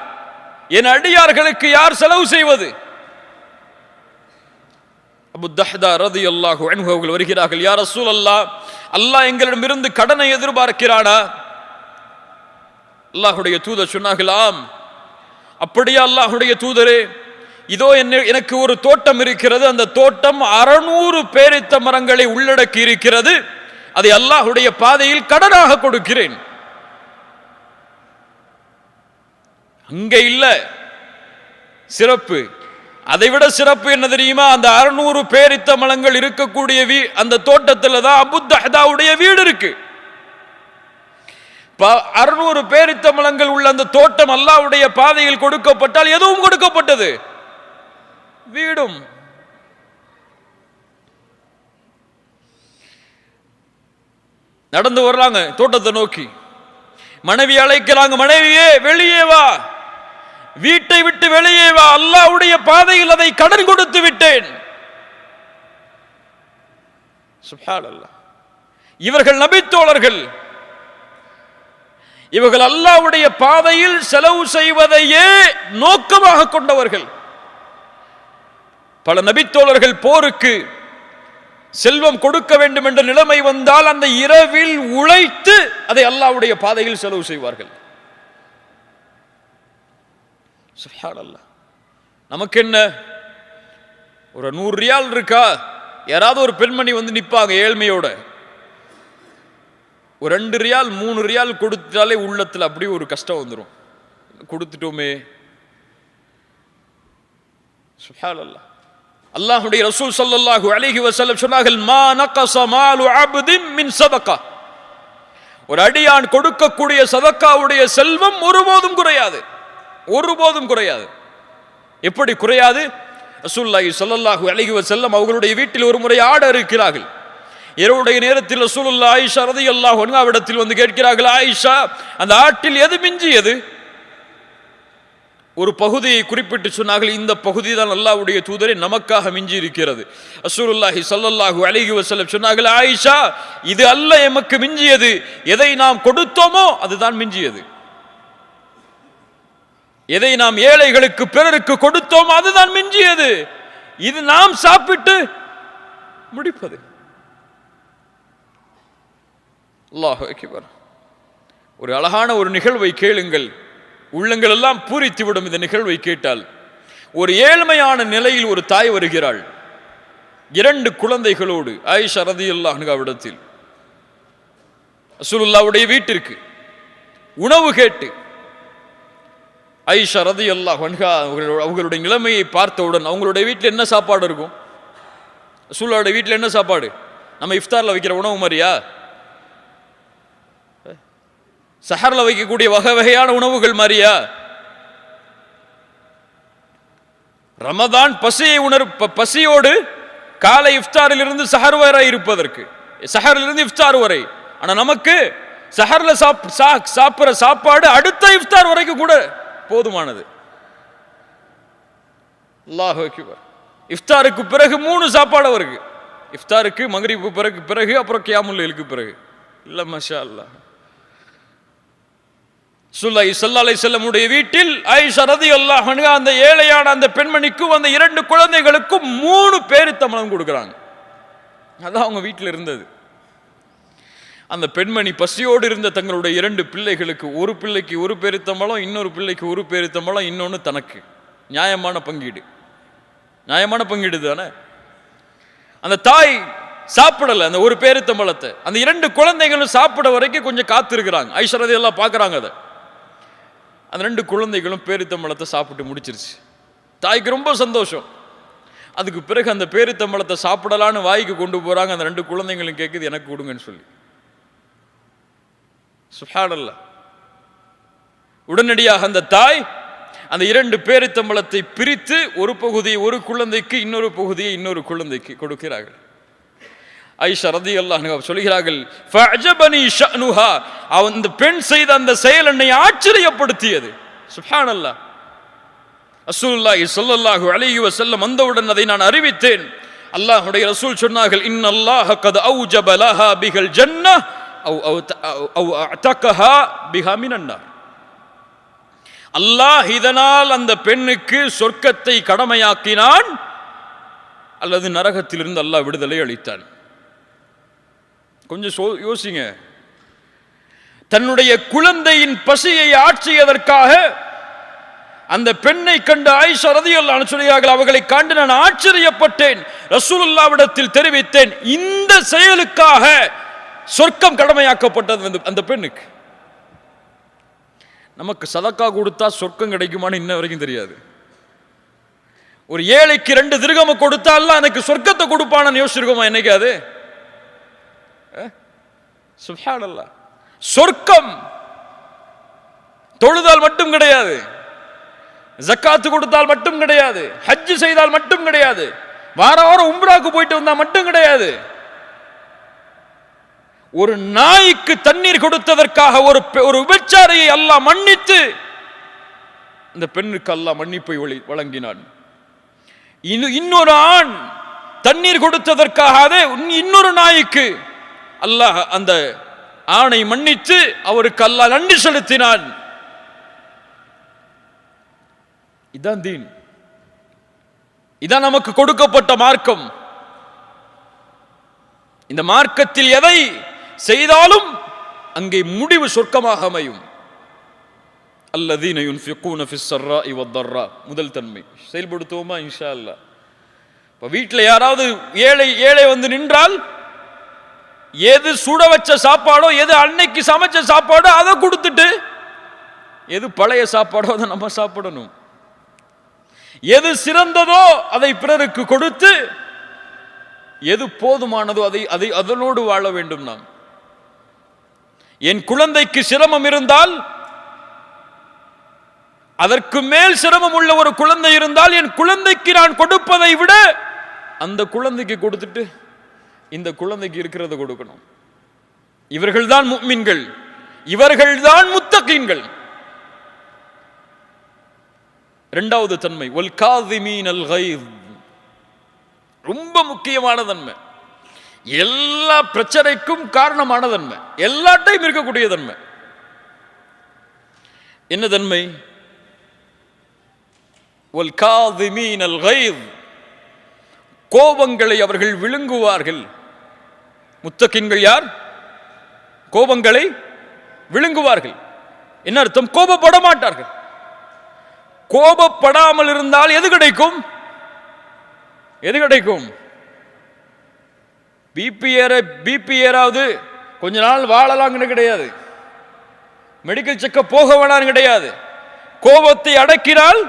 என் அடியார்களுக்கு யார் செலவு செய்வது? அபு தஹ்தா ரலியல்லாஹு அன்ஹு அவர்கள் வருகிறார்கள், யா ரசூலல்லாஹ், அல்லாஹ் எங்களிடமிருந்து கடனை எதிர்பார்க்கிறானா? அல்லாஹ்வுடைய தூதர் சொன்னார்கள், ஆம். அப்படியே அல்லாஹ்வுடைய தூதரே, இதோ எனக்கு ஒரு தோட்டம் இருக்கிறது, அந்த தோட்டம் 600 பேரித்த மரங்களை உள்ளடக்கி இருக்கிறது, அதை அல்லாஹ்வுடைய பாதையில் கடனாக கொடுக்கிறேன். அங்க இல்ல சிறப்பு, அதைவிட சிறப்பு என்ன தெரியுமா? அந்த 600 பேரித்த மரங்கள் இருக்கக்கூடிய அந்த தோட்டத்தில் தான் அபூ தஹ்தாவுடைய வீடு இருக்கு. 600 பேரித்த மரங்கள் உள்ள அந்த தோட்டம் அல்லாஹ்வுடைய பாதையில் கொடுக்கப்பட்டால் எதுவும் கொடுக்கப்பட்டது, வீடும். நடந்து வர்றாங்க தோட்டத்தை நோக்கி, மனைவி அழைக்கிறாங்க, மனைவியே வெளியே வா, வீட்டை விட்டு வெளியே வா, அல்லாஹ்வுடைய பாதையில் அதை கடன் கொடுத்து விட்டேன். சுப்ஹானல்லாஹ். இவர்கள் நபித்தோழர்கள், இவர்கள் அல்லாஹ்வுடைய பாதையில் செலவு செய்வதையே நோக்கமாக கொண்டவர்கள். பல நபித்தோழர்கள் போருக்கு செல்வம் கொடுக்க வேண்டும் என்ற நிலைமை வந்தால் அந்த இரவில் உழைத்து அதை அல்லாஹ்வுடைய பாதையில் செலவு செய்வார்கள். சுப்ஹானல்லாஹ். நமக்கு என்ன, ஒரு 100 ரியால் இருக்கா, யாராவது ஒரு பெண்மணி வந்து நிப்பாங்க ஏழ்மையோட, ஒரு 2 ரியால் 3 ரியால் கொடுத்தாலே உள்ளத்துல அப்படியே ஒரு கஷ்டம் வந்துடும், கொடுத்துட்டோமே. சுப்ஹானல்லாஹ். அல்லாஹ்வுடைய ரசூல் ஸல்லல்லாஹு அலைஹி வஸல்லம் சொன்னார்கள், மா நகஸ மாலு அப்தின் மின் ஸதகா, ஒரு அடியான் கொடுக்கக்கூடிய சதக்காவுடைய செல்வம் ஒருபோதும் குறையாது, ஒருபோதும் குறையாது. எப்படி குறையாது? ரசூலுல்லாஹி ஸல்லல்லாஹு அலைஹி வஸல்லம் அவர்களுடைய வீட்டில் ஒரு முறை ஆட இருக்கிறார்கள். இரவுடைய நேரத்தில் ரசூலுல்லாஹ் ஆயிஷா ரலியல்லாஹு அன்ஹா இடத்தில் வந்து கேட்கிறார்கள், ஆயிஷா, அந்த ஆட்டில் எது மிஞ்சியது? ஒரு பகுதியை குறிப்பிட்டு சொன்னார்கள், இந்த பகுதி தான் அல்லாஹ்வுடைய தூதரே நமக்காக மிஞ்சி இருக்கிறது. ரசூலுல்லாஹி ஸல்லல்லாஹு அலைஹி வஸல்லம் சொன்னார்கள், ஆயிஷா, இது அல்ல எமக்கு மிஞ்சியது, எதை நாம் கொடுத்தோமோ அதுதான் மிஞ்சியது, எதை நாம் ஏழைகளுக்கு பிறருக்கு கொடுத்தோமோ அதுதான் மிஞ்சியது, இது நாம் சாப்பிட்டு முடிப்பது. அல்லாஹு அக்பர். ஒரு அழகான ஒரு நிகழ்வை கேளுங்கள், உள்ளங்கள் எல்லாம் பூரித்துவிடும் இந்த நிகழ்வை கேட்டால். ஒரு ஏழ்மையான நிலையில் ஒரு தாய் வருகிறாள் 2 குழந்தைகளோடு ஆயிஷா ரலியல்லாஹு அன்ஹாவிடத்தில். ரசூலுல்லாஹ்வுடைய வீட்டிற்கு உணவு கேட்டு ஆயிஷா ரலியல்லாஹு அன்ஹா அவங்களுடைய நிலைமையை பார்த்தவுடன், அவங்களுடைய வீட்டில் என்ன சாப்பாடு இருக்கும்? ரசூலுல்லாஹ்வுடைய வீட்டில் என்ன சாப்பாடு? நம்ம இஃப்தார்ல வைக்கிற உணவு மாதிரியா? சஹர்ல வைக்கக்கூடிய வகை வகையான உணவுகள் மாதிரியா? ரமதான் பசியோடு காலை இஃப்தாரில் இருந்து சஹர் வரை இருப்பதற்கு, சஹரில் இருந்து இஃப்தார் வரை. ஆனா நமக்கு சஹர்ல சாப்பிடுற சாப்பாடு அடுத்த இஃப்தார் வரைக்கும் கூட போதுமானது. அல்லாஹு அக்பர். இஃப்தாருக்கு பிறகு 3 சாப்பாடு அவருக்கு, இஃப்தாருக்கு, மக்ரிபு பிறகு அப்புறம் கியாமுல் லைலுக்கு பிறகு. இல்ல மாஷா அல்லாஹ். ரசூலுல்லாஹி ஸல்லல்லாஹு அலைஹி வஸல்லம் உடைய வீட்டில் ஆயிஷா ரலியல்லாஹு அன்ஹா அந்த ஏழையான அந்த பெண்மணிக்கும் அந்த 2 குழந்தைகளுக்கும் 3 பேரித்தம்பழம் கொடுக்குறாங்க. அதான் அவங்க வீட்டில் இருந்தது. அந்த பெண்மணி பசியோடு இருந்த தங்களுடைய 2 பிள்ளைகளுக்கு, ஒரு பிள்ளைக்கு 1 பேரித்தம்பழம், இன்னொரு பிள்ளைக்கு 1 பேரித்தம்பழம், இன்னொன்று தனக்கு. நியாயமான பங்கீடு, நியாயமான பங்கீடு தானே. அந்த தாய் சாப்பிடல அந்த 1 பேரித்தம்பழத்தை. அந்த 2 குழந்தைகளும் சாப்பிட வரைக்கும் கொஞ்சம் காத்திருக்கிறாங்க. ஆயிஷா ரலியல்லாஹு பார்க்கறாங்க அதை. அந்த 2 குழந்தைகளும் பேரித்தம்பழத்தை சாப்பிட்டு முடிச்சிருச்சு. தாய்க்கு ரொம்ப சந்தோஷம். அதுக்கு பிறகு அந்த பேரித்தம்பழத்தை சாப்பிடலான்னு வாய்க்கு கொண்டு போறாங்க. அந்த 2 குழந்தைகளும் கேட்குது, எனக்கு கொடுங்கன்னு சொல்லி. சுப்ஹானல்லாஹ். உடனடியாக அந்த தாய் அந்த 2 பேரித்தம்பழத்தை பிரித்து ஒரு பகுதியை ஒரு குழந்தைக்கு, இன்னொரு பகுதியை இன்னொரு குழந்தைக்கு கொடுக்கிறார்கள். ஆயிஷா ரலியல்லாஹு அன்ஹா சொல்கிறார்கள், ஃபஅஜபனி ஷஅனுஹா, அந்த பெண் செய்த அந்த செயல் என்னை ஆச்சரியப்படுத்தியது. சுப்ஹானல்லாஹ். ரசூலுல்லாஹி ஸல்லல்லாஹு அலைஹி வஸல்லம் வந்தவுடன் அதை நான் அறிவித்தேன். அல்லாஹ்வுடைய ரசூல் சொன்னார்கள், இன்னல்லாஹ கத் அவ்ஜப லஹா பிஹல் ஜன்னஹ் அவ் அஅதகஹா பிஹா மினன் நார். அல்லாஹ் இதனால் அந்த பெண்ணுக்கு சொர்க்கத்தை கடமையாக்கினான், அல்லது நரகத்திலிருந்து அல்லாஹ் விடுதலை அளித்தான். கொஞ்சம் யோசிங்க. தன்னுடைய குழந்தையின் பசியை ஆற்றியதற்காக அந்த பெண்ணை கண்டு ஆயிஷா ரலியல்லாஹு அன்ஹா சொல்கிறார்கள், அவர்களை கண்டு நான் ஆச்சரியப்பட்டேன், ரசூலுல்லாஹ்விடத்தில் தெரிவித்தேன், இந்த செயலுக்காக சொர்க்கம் கடமையாக்கப்பட்டது அந்த பெண்ணுக்கு. நமக்கு சதக்கா கொடுத்தா சொர்க்கம் கிடைக்குமான்னு இன்ன வரைக்கும் தெரியாது. ஒரு ஏழைக்கு 2 திர்ஹம் கொடுத்தா அல்லாஹ் எனக்கு சொர்க்கத்தை கொடுப்பான்னு யோசிச்சிருக்கோமா என்னைக்காது? சுப்ஹானல்லாஹ். சொர்க்கம் தொழுதால் மட்டும் கிடையாது, ஜக்காத்து கொடுத்தால் மட்டும் கிடையாது, ஹஜ் செய்தால் மட்டும் கிடையாது, வார வாரம் உம்ராக்கு போயிட்டு வந்தா மட்டும் கிடையாது. ஒரு நாய்க்கு தண்ணீர் கொடுத்ததற்காக ஒரு விபச்சாரியை அல்லாஹ் மன்னித்து இந்த பெண்ணுக்கு அல்லாஹ் மன்னிப்பை வழங்கினான். இன்னொரு ஆண் தண்ணீர் கொடுத்ததற்காக இன்னொரு நாய்க்கு அல்லாஹ் அந்த ஆணை மன்னித்து அவருக்கு அல்லாஹ் நன்றி செலுத்தினான். இதான் தீன், இதான் நமக்கு கொடுக்கப்பட்ட மார்க்கம். இந்த மார்க்கத்தில் எதை செய்தாலும் அங்கே முடிவு சொர்க்கமாக அமையும். அல்லதீன யுன்ஃபிகூன ஃபிஸ் ஸர்ராஇ வத்தர்ரா, முதல் தன்மை செயல்படுத்துவோமா இன்ஷா அல்லாஹ். இப்ப வீட்டில் யாராவது ஏழை வந்து நின்றால் எது சுட வச்ச சாப்பாடோ, எது அன்னைக்கு சமைச்ச சாப்பாடோ அதை கொடுத்துட்டு, எது பழைய சாப்பாடோ அதை நம்ம சாப்பிடணும். எது சிறந்ததோ அதை பிறருக்கு கொடுத்து, எது போதுமானதோ அதை அதனோடு வாழ வேண்டும். நாம் என் குழந்தைக்கு சிரமம் இருந்தால், அதற்கு மேல் சிரமம் உள்ள ஒரு குழந்தை இருந்தால், என் குழந்தைக்கு நான் கொடுப்பதை விட அந்த குழந்தைக்கு கொடுத்துட்டு இந்த குழந்தைக்கு இருக்கிறத கொடுக்கணும். இவர்கள்தான் முஃமின்கள், இவர்கள்தான் முத்தகீன்கள். இரண்டாவது தன்மை வல் காதிமீனல் கைஸ், ரொம்ப முக்கியமான தன்மை, எல்லா பிரச்சனைக்கும் காரணமான தன்மை, எல்லா டைம் இருக்கக்கூடிய தன்மை. என்ன தன்மை? வல் காதிமீனல் கைஸ், கோபங்களை அவர்கள் விழுங்குவார்கள். முத்தகீன்கள் யார்? கோபங்களை விழுங்குவார்கள். என்ன அர்த்தம்? கோபப்பட மாட்டார்கள். கோபப்படாமல் இருந்தால் எது கிடைக்கும்? எது கிடைக்கும்? பிபி ஏறாவது கொஞ்ச நாள் வாழலாம்னு கிடையாது, மெடிக்கல் செக்கப் போக வேணாம் கிடையாது. கோபத்தை அடக்கினால்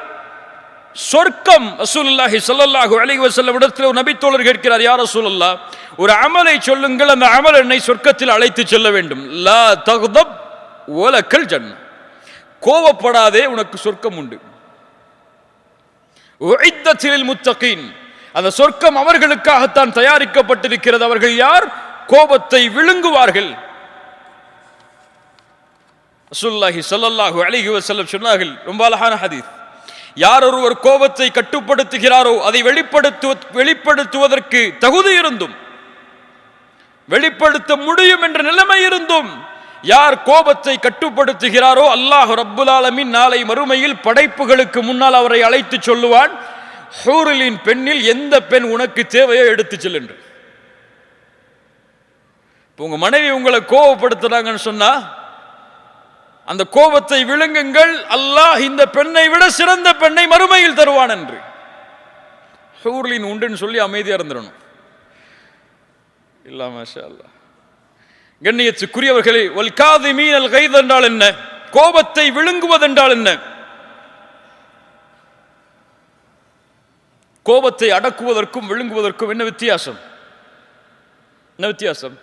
சொர்க்கம். ரசூலுல்லாஹி ஸல்லல்லாஹு அலைஹி வஸல்லம் இடத்தில் ஒரு நபி தோழர் கேட்கிறார், யா ரசூலல்லாஹ், ஒரு அமலை சொல்லுங்கள், அந்த அமல் என்னை சொர்க்கத்தில் அழைத்து செல்ல வேண்டும். லா தக்தப் வலக்கல் ஜன்னah, கோபப்படாதே உனக்கு சொர்க்கம் உண்டு. உஇத்தத் லில் முத்தகீன், அந்த சொர்க்கம் அவர்களுக்காகத்தான் தயாரிக்கப்பட்டிருக்கிறது. அவர்கள் யார்? கோபத்தை விழுங்குவார்கள். ரசூலுல்லாஹி ஸல்லல்லாஹு அலைஹி வஸல்லம் சொன்னார்கள், ரொம்ப அழகான ஹதீஸ், யார் ஒருவர் கோபத்தை கட்டுப்படுத்துகிறாரோ, அதை வெளிப்படுத்துவதற்கு தகுதி இருந்தும், வெளிப்படுத்த முடியும் என்ற நிலைமை இருந்தும் யார் கோபத்தை கட்டுப்படுத்துகிறாரோ, அல்லாஹ் ரப்புல் ஆலமீன் நாளை மறுமையில் படைப்புகளுக்கு முன்னால் அவரை அழைத்து சொல்லுவான், ஹூரிலின் பெண்ணில் எந்த பெண் உனக்கு தேவையோ எடுத்து செல் என்று. உங்க மனைவி உங்களை கோபப்படுத்துறாங்கன்னு சொன்னா, அந்த கோபத்தை விழுங்குங்கள், அல்லாஹ் இந்த பெண்ணை விட சிறந்த பெண்ணை மறுமையில் தருவான் என்று. ஹூர்லின் உண்டுன்னு சொல்லி அமைதியா இருந்துடணும். இல்ல மாஷா அல்லாஹ். கண்ணியத்துக்குரியவர்களே, வல் காதிமீனல் கைஸ் என்றால் என்ன? கோபத்தை விழுங்குவதென்றால் என்ன? கோபத்தை அடக்குவதற்கும் விழுங்குவதற்கும் என்ன வித்தியாசம்? என்ன வித்தியாசம்?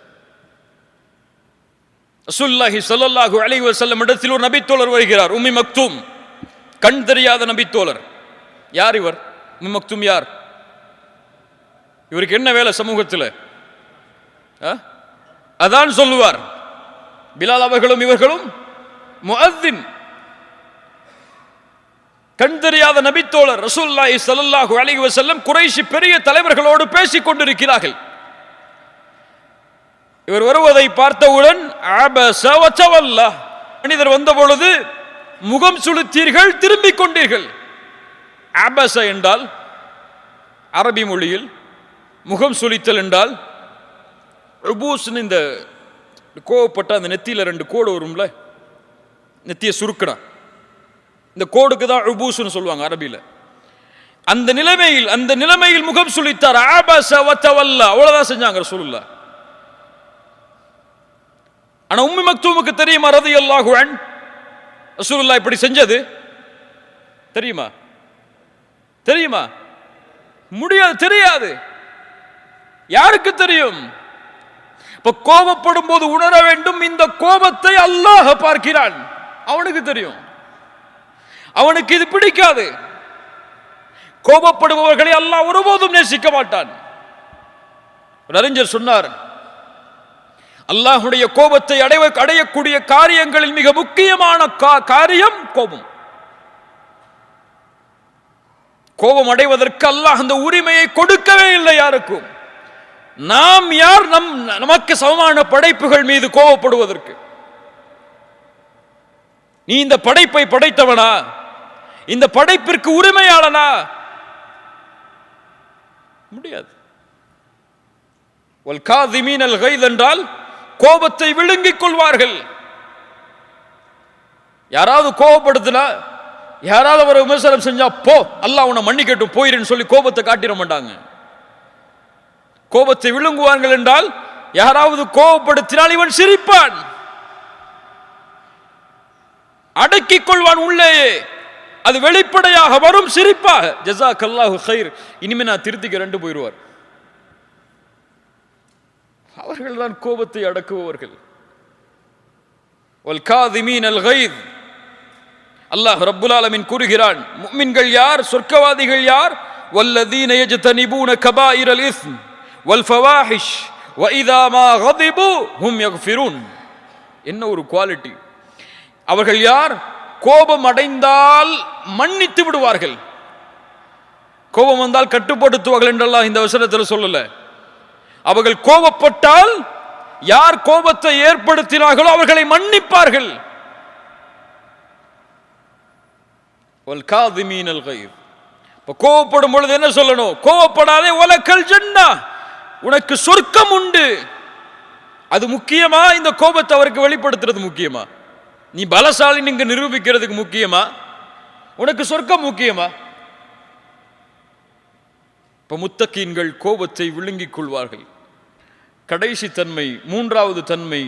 ரசூலுல்லாஹி ஸல்லல்லாஹு அலைஹி வஸல்லம் இடத்தில் ஒரு நபித்தோழர் வருகிறார், உம்மி மக்தூம், கண் தெரியாத நபித்தோழர். யார் இவர்? உம்மி மக்தூம் யார்? இவருக்கு என்ன வேலை சமூகத்தில்? அதான் சொல்லுவார். பிலால் அவர்களும் இவர்களும் முஅத்தின். கண் தெரியாத நபித்தோழர் ரசூலுல்லாஹி ஸல்லல்லாஹு அலைஹி வஸல்லம் குறைஷி பெரிய தலைவர்களோடு பேசிக் கொண்டிருக்கிறார்கள். இவர் வருவதை பார்த்தவுடன் அபஸ வ தவல்லா, மனிதர் வந்த பொழுது முகம் சுளுத்தீர்கள், திரும்பிக் கொண்டீர்கள். அபஸ என்றால் அரபி மொழியில் முகம் சுளித்தல் என்றால் உபூஸ்னு இந்த கோவப்பட்ட அந்த நெத்தியில 2 கோடு வரும்ல, நெத்தியை சுருக்கணும், இந்த கோடுக்கு தான் உபூஸ்னு சொல்லுவாங்க அரபியில. அந்த நிலைமையில் முகம் சுளித்தார். ஆபஸ வதவல்லா, அவ்வளவுதான் செஞ்சாங்க ரசூலுல்லாஹ். ஆனா உம்மி மக்தூமுக்கு தெரியுமா ரலியல்லாஹு அன்ஹு ரசூலுல்லாஹ் இப்படி செஞ்சது? தெரியுமா? முடியாது, தெரியாது. யாருக்கு தெரியும்? இப்ப கோபப்படும் போது உணர வேண்டும், இந்த கோபத்தை அல்லாஹ் பார்க்கிறான். அவனுக்கு தெரியும், அவனுக்கு இது பிடிக்காது. கோபப்படுபவர்களை அல்லாஹ் ஒருபோதும் நேசிக்க மாட்டான். அறிஞர் சொன்னார், அல்லாஹ்வுடைய கோபத்தை அடையக்கூடிய காரியங்களில் மிக முக்கியமான காரியம் கோபம். கோபம் அடைவதற்கு அல்லாஹ் அந்த உரிமையை கொடுக்கவே இல்லை யாருக்கும். நாம் யார் நமக்கு சமமான படைப்புகள் மீது கோபப்படுவதற்கு? நீ இந்த படைப்பை படைத்தவனா? இந்த படைப்பிற்கு உரிமையாளனா? முடியாது. வல் காதிமீனல் கைத் என்றால் கோபத்தை விழுங்கிக் கொள்வார்கள். யாராவது கோபப்படுத்தினா, யாராவது ஒரு விமர்சனம் செஞ்சா போ அல்லாஹ் உன்னை மன்னிக்கட்டும் போயிருன்னு சொல்லி கோபத்தை காட்டிட மாட்டாங்க. கோபத்தை விழுங்குவார்கள் என்றால் யாராவது கோபப்படுத்தினால் இவன் சிரிப்பான், அடக்கிக் கொள்வான் உள்ளேயே, அது வெளிப்படையாக வரும் சிரிப்பாக. ஜஸாக்கல்லாஹு கைர், இனிமே நான் திருத்திக்கிறேன் போயிடுவார். அவர்கள் தான் கோபத்தை அடக்குபவர்கள். வல் காதிமீனல் கைத், அல்லாஹ் ரப்புல் ஆலமீன் கூறுகிறான், முஃமின்கள் யார், சொர்க்கவாதிகள் யார்? வல்லதீன யஜ்தனிபூன கபாயிரல் இஸ்ம் வல் ஃபவாஹிஷ் வ இதா மா கதிபு ஹும் யக்ஃபிரூன். என்ன ஒரு குவாலிட்டி! அவர்கள் யார்? கோபம் அடைந்தால் மன்னித்து விடுவார்கள். கோபம் வந்தால் கட்டுப்படுத்துவார்கள் என்றெல்லாம் இந்த வசனத்தில் சொல்லல. அவர்கள் கோபப்பட்டால் யார் கோபத்தை ஏற்படுத்தினார்களோ அவர்களை மன்னிப்பார்கள். கோபப்படும் பொழுது என்ன சொல்லணும்? கோபப்படாதே, வலக்கல் ஜன்னா, உனக்கு சொர்க்கம் உண்டு. அது முக்கியமா? இந்த கோபத்தை அவருக்கு வெளிப்படுத்துறது முக்கியமா? நீ பலசாலி நீங்க நிரூபிக்கிறதுக்கு முக்கியமா? உனக்கு சொர்க்கம் முக்கியமா? இப்ப முத்தகீன்கள் கோபத்தை விழுங்கிக் கொள்வார்கள். கடைசி தன்மை, மூன்றாவது தன்மை,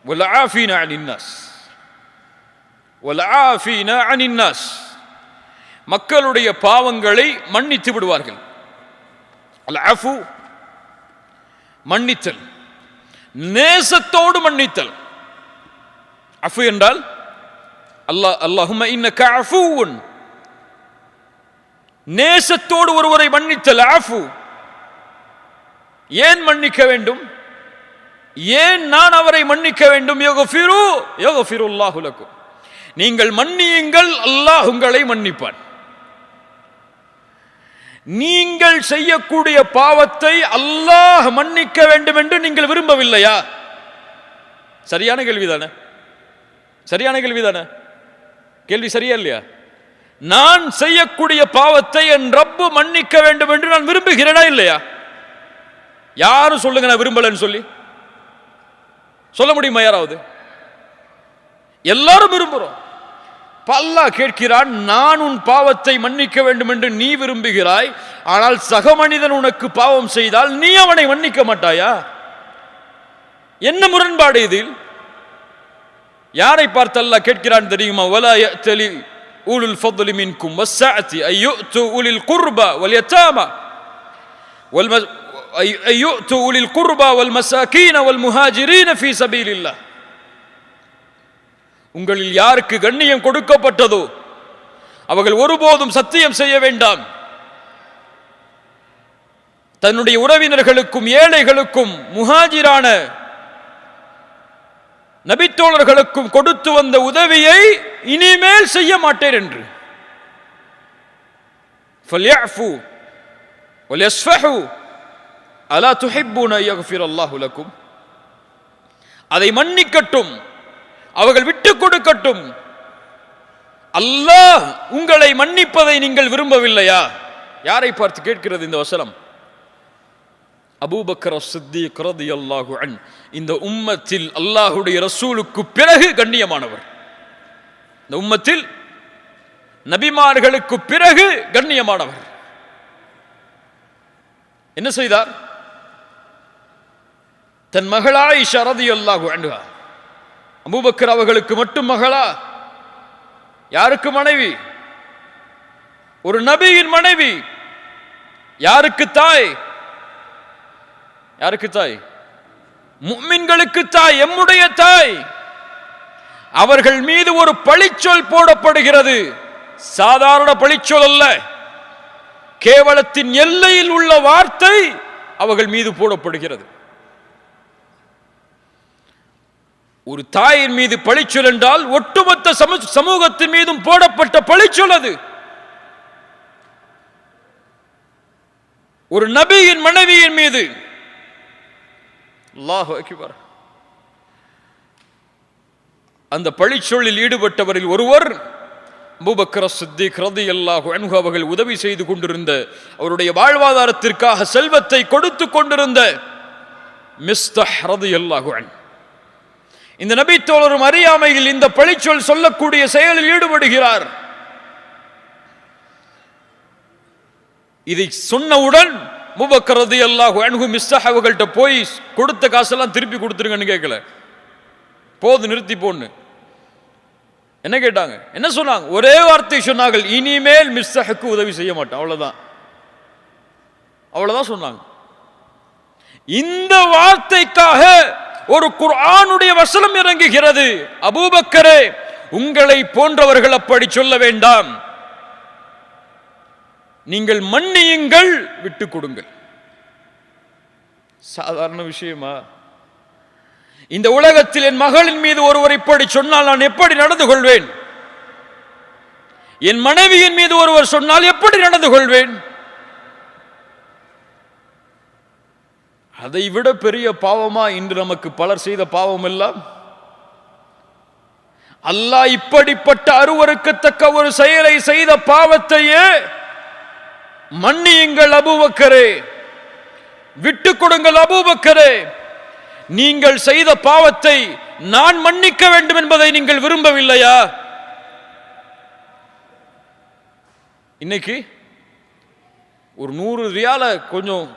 வல்ஆஃபீன அனின்னாஸ். வல்ஆஃபீன அனின்னாஸ், மக்களுடைய பாவங்களை மன்னித்து விடுவார்கள். அல்-அஃபு, மன்னித்தல், நேசத்தோடு மன்னித்தல். அஃபு என்றால் அல்லாஹும்ம இன்னக அஃபூன், நேசத்தோடு ஒருவரை மன்னித்தல் அஃபு. ஏன் மன்னிக்க வேண்டும்? ஏன் நான் அவரை மன்னிக்க வேண்டும்? யக்ஃபிருல்லாஹு லக்கும், நீங்கள் மன்னியுங்கள், அல்லாஹ் உங்களை மன்னிப்பான். நீங்கள் செய்யக்கூடிய பாவத்தை அல்லாஹ் மன்னிக்க வேண்டும் என்று நீங்கள் விரும்பவில்லையா? சரியான கேள்விதானே? கேள்வி சரியா இல்லையா? நான் செய்யக்கூடிய பாவத்தை என் ரப்பு மன்னிக்க வேண்டும் என்று நான் விரும்புகிறேனா இல்லையா? யாரும் சொல்லுங்க நான் விரும்பலன்னு சொல்லி சொல்ல முடியுமா யாராவது? எல்லாரும் விரும்புறோம். அல்லாஹ் கேட்கிறான், நான் உன் பாவத்தை மன்னிக்க வேண்டும் என்று நீ விரும்புகிறாய், ஆனால் சக மனிதன் உனக்கு பாவம் செய்தால் நீ அவனை மன்னிக்க மாட்டாயா? என்ன முரண்பாடு இதில்? யாரை பார்த்து அல்லாஹ் கேட்கிறான் தெரியுமா? வலா யஅ்தலி உலுல் ஃபض்லி மின்கும் வஸ்ஸஅதி அய்யுது உலில் குர்பா வல் யதாமா அய்யுது உலில் குர்பா வல் மசாகீன வல் முஹாஜிரீன ஃபீ சபீலில்லாஹ். உங்களில் யாருக்கு கண்ணியம் கொடுக்கப்பட்டதோ அவர்கள் ஒருபோதும் சத்தியம் செய்ய வேண்டாம், தன்னுடைய உறவினர்களுக்கும் ஏழைகளுக்கும் முஹாஜிரான நபித்தோழர்களுக்கும் கொடுத்து வந்த உதவியை இனிமேல் செய்ய மாட்டேன் என்று. ஃபல்யஃபு வல்யஸ்ஃபஹு அலா துஹிப்பூன யக்ஃபிரல்லாஹு லக்கும், அதை மன்னிக்கட்டும், அவர்கள் விட்டுக் கொடுக்கட்டும். அல்லாஹ் உங்களை மன்னிப்பதை நீங்கள் விரும்பவில்லையா? யாரை பார்த்து கேட்கிறது இந்த வசனம்? அபூபக்கர் சித்திக் ரலியல்லாஹு அன்ஹு இந்த உம்மத்தில் அல்லாஹ்வுடைய ரசூலுக்கு பிறகு கண்ணியமானவர். இந்த உம்மத்தில் நபிமார்களுக்கு பிறகு கண்ணியமானவர். என்ன செய்தார்? தன் மகள் ஆயிஷா ரலியல்லாஹு அன்ஹா, அபூபக்கர் அவர்களுக்கு மட்டும் மகளா? யாருக்கு மனைவி? ஒரு நபியின் மனைவி. யாருக்கு தாய்? யாருக்கு தாய்? முஃமின்களுக்கு தாய், எம்முடைய தாய். அவர்கள் மீது ஒரு பழிச்சொல் போடப்படுகிறது. சாதாரண பழிச்சொல் அல்ல, கேவலத்தின் எல்லையில் உள்ள வார்த்தை அவர்கள் மீது போடப்படுகிறது. ஒரு தாயின் மீது பழிச்சொல் என்றால் ஒட்டுமொத்த சமூகத்தின் மீதும் போடப்பட்ட பழிச்சொல் அது. ஒரு நபியின் மனைவியின் மீது. அல்லாஹு அக்பர். அந்த பழிச்சொல்லில் ஈடுபட்டவரில் ஒருவர் அபூபக்கர் சித்திக் ரலியல்லாஹு அன்ஹு அவர்கள் உதவி செய்து கொண்டிருந்த, அவருடைய வாழ்வாதாரத்திற்காக செல்வத்தை கொடுத்து கொண்டிருந்த மிஸ்தஹ் ரலியல்லாஹு அன்ஹு. இந்த நபி தோழரும் அறியாமையில் இந்த பழிச்சொல் சொல்லக்கூடிய செயலில் ஈடுபடுகிறார். இதை சொன்னவுடன் அபூபக்கர் ரலியல்லாஹு அன்ஹு மிஸ்தஹ் அவர்கள்ட்ட போய் கொடுத்த காசெல்லாம் திருப்பி கொடுத்துருங்கன்னு கேட்கல, போது நிறுத்தி போன்னு. என்ன கேட்டாங்க? என்ன சொன்னாங்க? ஒரே வார்த்தை சொன்னார்கள், இனிமேல் மிஸ்தஹுக்கு உதவி செய்ய மாட்டேன். அவ்வளவுதான், அவ்வளவுதான் சொன்னாங்க. இந்த வார்த்தைக்காக ஒரு குர்ஆனுடைய வசனம் இறங்குகிறது. அபூபக்கரே, உங்களை போன்றவர்கள் அப்படி சொல்ல வேண்டாம், நீங்கள் மன்னியுங்கள், விட்டுக் கொடுங்கள். சாதாரண விஷயமா? இந்த உலகத்தில் என் மகளின் மீது ஒருவர் இப்படி சொன்னால் நான் எப்படி நடந்து கொள்வேன்? என் மனைவியின் மீது ஒருவர் சொன்னால் எப்படி நடந்து கொள்வேன்? அதை விட பெரிய பாவமா இன்று நமக்கு பலர் செய்த பாவம் எல்லாம்? அல்லாஹ் இப்படிப்பட்ட அருவருக்கத்தக்க ஒரு செயலை செய்த பாவத்தையே மன்னியுங்கள் அபூபக்கரே, விட்டுக் கொடுங்கள் அபூபக்கரே, நீங்கள் செய்த பாவத்தை நான் மன்னிக்க வேண்டும் என்பதை நீங்கள் விரும்பவில்லையா? இன்னைக்கு ஒரு 100 ரியால கொஞ்சம்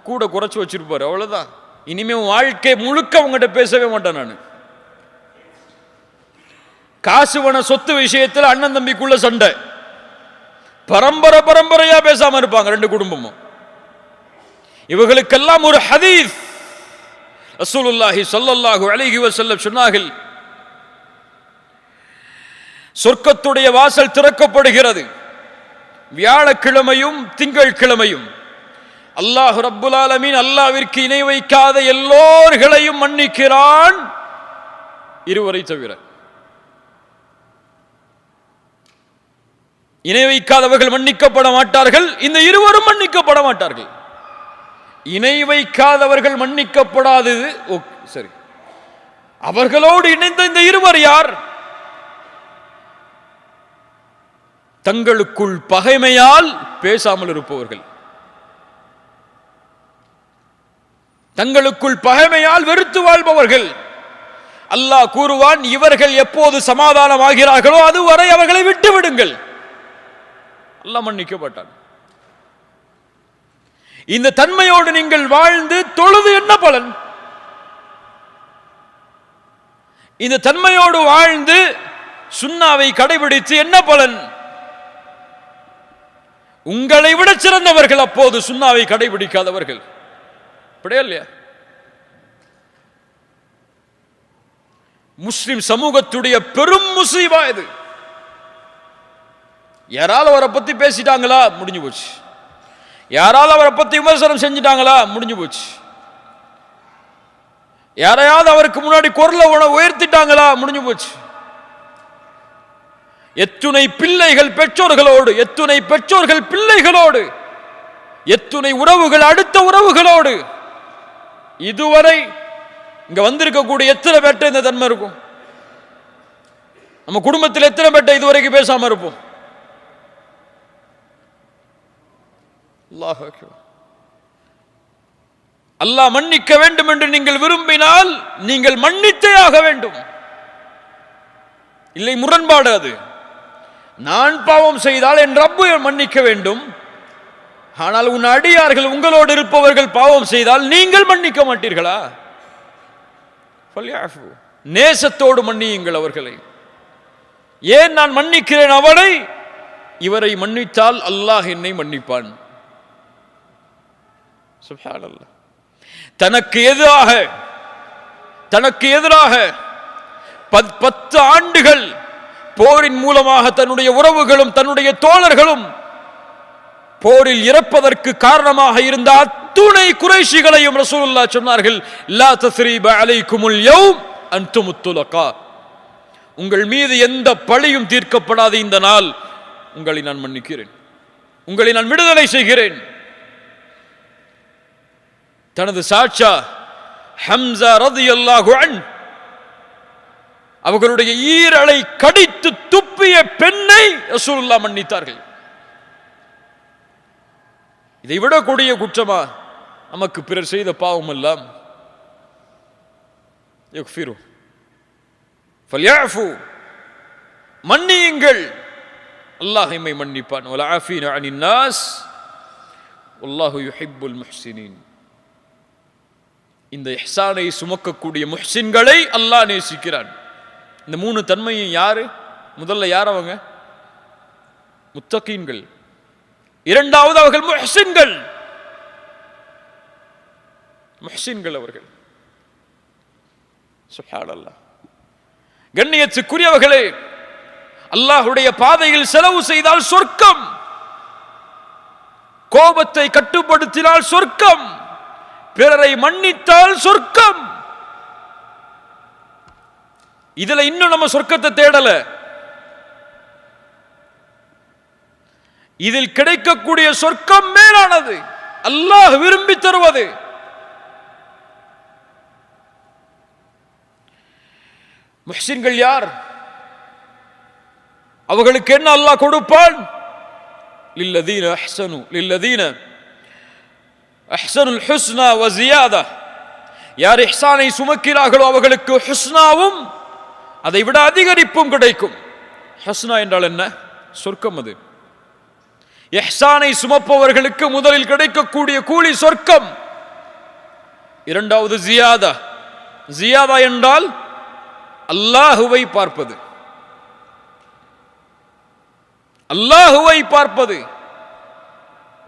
கூட குறைச்சு வச்சிருப்பாரு, அவ்வளவுதான். இனிமே வாழ்க்கை முழுக்க உங்ககிட்ட பேசவே மாட்டேன் நான். காசுவன சொத்து விஷயத்தில் அண்ணன் தம்பிக்குள்ள சண்டை, பரம்பரையா பேசாம இருப்பாங்க ரெண்டு குடும்பமும். இவர்களுக்கெல்லாம் ஒரு ஹதீஸ் ரசூலுல்லாஹி ஸல்லல்லாஹு அலைஹி வஸல்லம் சொன்னார்கள், சொர்க்கத்துடைய வாசல் திறக்கப்படுகிறது வியாழக்கிழமையும் திங்கட்கிழமையும். அல்லாஹ் ரப்புல் ஆலமீன் அல்லாஹ்விற்கு இணை வைக்காத எல்லோர்களையும் மன்னிக்கிறான், இருவரை தவிர. இணை வைக்காதவர்கள் மன்னிக்கப்பட மாட்டார்கள், இந்த இருவரும் மன்னிக்கப்பட மாட்டார்கள். இணை வைக்காதவர்கள் மன்னிக்கப்படாதது சரி, அவர்களோடு இணைந்த இந்த இருவர் யார்? தங்களுக்குள் பகைமையால் பேசாமல் இருப்பவர்கள், தங்களுக்குள் பகைமையால் வெறுத்து வாழ்பவர்கள். அல்லாஹ் கூறுவான், இவர்கள் எப்போது சமாதானம் ஆகிறார்களோ அதுவரை அவர்களை விட்டு விடுங்கள். அல்லாஹ் மன்னிக்கப்பட்டான். இந்த தன்மையோடு நீங்கள் வாழ்ந்து தொழுது என்ன பலன்? இந்த தன்மையோடு வாழ்ந்து சுன்னாவை கடைபிடித்து என்ன பலன்? உங்களை விட சிறந்தவர்கள் அப்போது சுன்னாவை கடைபிடிக்காதவர்கள். அப்படியே இல்லையா? முஸ்லிம் சமூகத்துடைய பெரும் முசீபா இது. யாரால அவரை பத்தி பேசிட்டாங்களா, முடிஞ்சு போச்சு. யாரால அவரை பத்தி விமர்சனம் செஞ்சிட்டாங்களா, முடிஞ்சு போச்சு. யாரையாவது அவருக்கு முன்னாடி குரலை உயர்த்திட்டாங்களா, முடிஞ்சு போச்சு. எத்துணை பிள்ளைகள் பெற்றோர்களோடு, எத்துணை பெற்றோர்கள் பிள்ளைகளோடு, எத்துணை உறவுகள் அடுத்த உறவுகளோடு. இதுவரை இங்க வந்திருக்கக்கூடிய எத்தனை பேர்ட்ட இந்த தன்மை இருக்கும்? நம்ம குடும்பத்தில் எத்தனை பேர்ட்ட இதுவரைக்கும் பேசாம இருப்போம்? அல்லாஹ் அக்பர். அல்லாஹ் மன்னிக்க வேண்டும் என்று நீங்கள் விரும்பினால் நீங்கள் மன்னித்தே ஆக வேண்டும். இல்லை, முரண்பாடு அது. நான் பாவம் செய்தால் என் ரப்பு மன்னிக்க வேண்டும், ஆனால் உன் அடியார்கள் உங்களோடு இருப்பவர்கள் பாவம் செய்தால் நீங்கள் மன்னிக்க மாட்டீர்களா? நேசத்தோடு மன்னியுங்கள் அவர்களை. ஏன் நான் மன்னிக்கிறேன் அவனை? இவரை மன்னித்தால் அல்லாஹ் என்னை மன்னிப்பான். சுப்ஹானல்லாஹ். தனக்கு எதிராக 10 ஆண்டுகள் போரின் மூலமாக தன்னுடைய உறவுகளும் தன்னுடைய தோழர்களும் போரில் இறப்பதற்கு காரணமாக இருந்த அத்துணை குறைஷிகளையும் ரசூலுல்லாஹ் சொன்னார்கள், லா தஸ்ரீப அலைக்குமுல் யௌம் அன்துமுத் துலகா. உங்கள் மீது எந்த பழியும் தீர்க்கப்படாத இந்த நாள் உங்களை நான் மன்னிக்கிறேன், உங்களை நான் விடுதலை செய்கிறேன். தனது சாட்சா ஹம்ஸா ரலியல்லாஹு அன்ஹு அவர்களுடைய ஈரலை கடித்து துப்பிய பெண்ணை ரசூலுல்லாஹ் மன்னித்தார்கள். இதை விட கொடிய குற்றமா நமக்கு பிறர் செய்த பாவம் எல்லாம்? யக்ஃபிரு ஃபல்யஃபு, மன்னியுங்கள், அல்லாஹ் எம்மை மன்னிப்பான். வல் ஆஃபீன அனின் நாஸ் வல்லாஹு யுஹிப்புல் முஹ்சினீன். இந்த இஹ்சானை சுமக்கக்கூடிய முஹ்சின்களை அல்லாஹ் நேசிக்கிறான். இந்த 3 தன்மையும் யாரு? முதல்ல யார் அவங்க? முத்தகீன்கள். இரண்டாவது அவர்கள் முஹ்சின்கள். அவர்கள். சுப்ஹானல்லாஹ். கண்ணியத்துக்குரியவர்களே, அல்லாஹ்வுடைய பாதையில் செலவு செய்தால் சொர்க்கம், கோபத்தை கட்டுப்படுத்தினால் சொர்க்கம், பிறரை மன்னித்தால் சொர்க்கம். இதுல இன்னும் நம்ம சொர்க்கத்தை தேடல. இதில் கிடைக்கக்கூடிய சொர்க்கம் மேலானது, அல்லாஹ் விரும்பி தருவது. முஹ்சின்கள் யார்? அவர்களுக்கு என்ன அல்லாஹ் கொடுப்பான்? லில்லதீன அஹ்ஸனுல் ஹுஸ்னா வ ஜியாதா. யார் இஹ்சானை சுமக்கிறார்களோ அவர்களுக்கு ஹுஸ்னாவும் அதை விட அதிகரிப்பும் கிடைக்கும். ஹுஸ்னா என்றால் என்ன? சொர்க்கம். அது இஹ்சானை சுமப்பவர்களுக்கு முதலில் கிடைக்கக்கூடிய கூலி சொர்க்கம். இரண்டாவது ஜியாதா. ஜியாதா என்றால் அல்லாஹுவை பார்ப்பது, அல்லாஹுவை பார்ப்பது.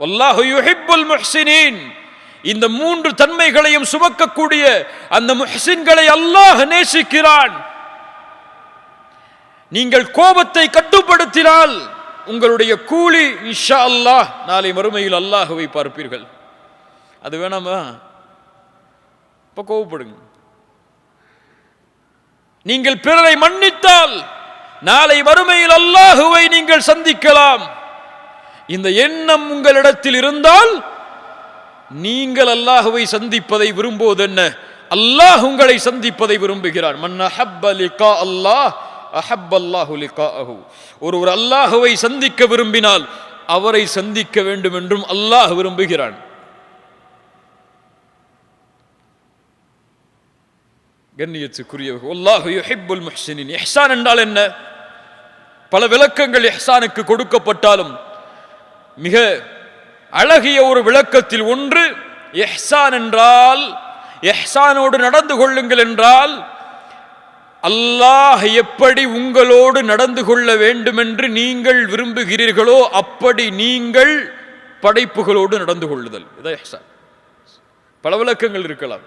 வல்லாஹு யுஹிப்புல் முஹ்சினீன். இந்த 3 தன்மைகளையும் சுமக்கக்கூடிய அந்த முஹ்சின்களை அல்லாஹ் நேசிக்கிறான். நீங்கள் கோபத்தை கட்டுப்படுத்தினால் உங்களுடைய கூலி இன்ஷா அல்லாஹ் நாளை மறுமையில் அல்லாஹுவை பார்ப்பீர்கள். அது வேணாமா? இப்ப கோபப்படுங்க. நீங்கள் பிறரை மன்னித்தால் நாளை மறுமையில் அல்லாஹுவை நீங்கள் சந்திக்கலாம். இந்த எண்ணம் உங்களிடத்தில் இருந்தால் நீங்கள் அல்லாஹுவை சந்திப்பதை விரும்புவது என்ன? அல்லாஹ் உங்களை சந்திப்பதை விரும்புகிறான். மன் அஹப்ப லிகா அல்லாஹ் அஹப்ப அல்லாஹு லிகாஅஹு. ஒருவர் அல்லாஹுவை சந்திக்க விரும்பினால் அவரை சந்திக்க வேண்டும் என்றும் அல்லாஹ் விரும்புகிறான். கண்ணியத்துக்குரியவர்கள், வல்லாஹு யுஹிப்புல் முஹ்சினீன். இஹ்சான் என்றால் என்ன? பல விளக்கங்கள் இஹ்சானுக்கு கொடுக்கப்பட்டாலும் மிக அழகிய ஒரு விளக்கத்தில் ஒன்று, இஹ்சான் என்றால், இஹ்சானோடு நடந்து கொள்ளுங்கள் என்றால், அல்லாஹ் எப்படி உங்களோடு நடந்து கொள்ள வேண்டும் என்று நீங்கள் விரும்புகிறீர்களோ அப்படி நீங்கள் படைப்புகளோடு நடந்து கொள்ளுதல். இதான் இஹ்சான். பல விளக்கங்கள் இருக்கலாம்.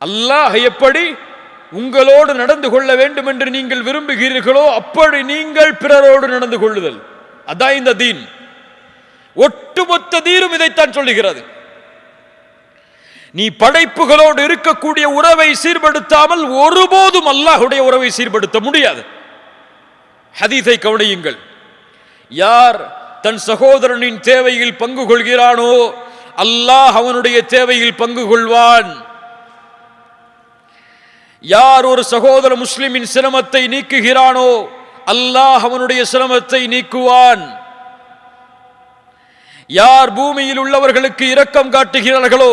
அல்லாஹ் எப்படி உங்களோடு நடந்து கொள்ள வேண்டும் என்று நீங்கள் விரும்புகிறீர்களோ அப்படி நீங்கள் பிறரோடு நடந்து கொள்ளுதல். அதான் இந்த தீன். ஒட்டுமொத்த தீனும் இதைத்தான் சொல்லுகிறது. நீ படைப்புகளோடு இருக்கக்கூடிய உறவை சீர்படுத்தாமல் ஒருபோதும் அல்லாஹ்வுடைய உறவை சீர்படுத்த முடியாது. ஹதீஸை கவனியுங்கள். யார் தன் சகோதரனின் தேவையில் பங்கு கொள்கிறானோ அல்லாஹ் அவனுடைய தேவையில் பங்கு கொள்வான். யார் ஒரு சகோதர முஸ்லிமின் சிரமத்தை நீக்குகிறானோ அல்லாஹ் அவனுடைய சிரமத்தை நீக்குவான். யார் பூமியில் உள்ளவர்களுக்கு இரக்கம் காட்டுகிறார்களோ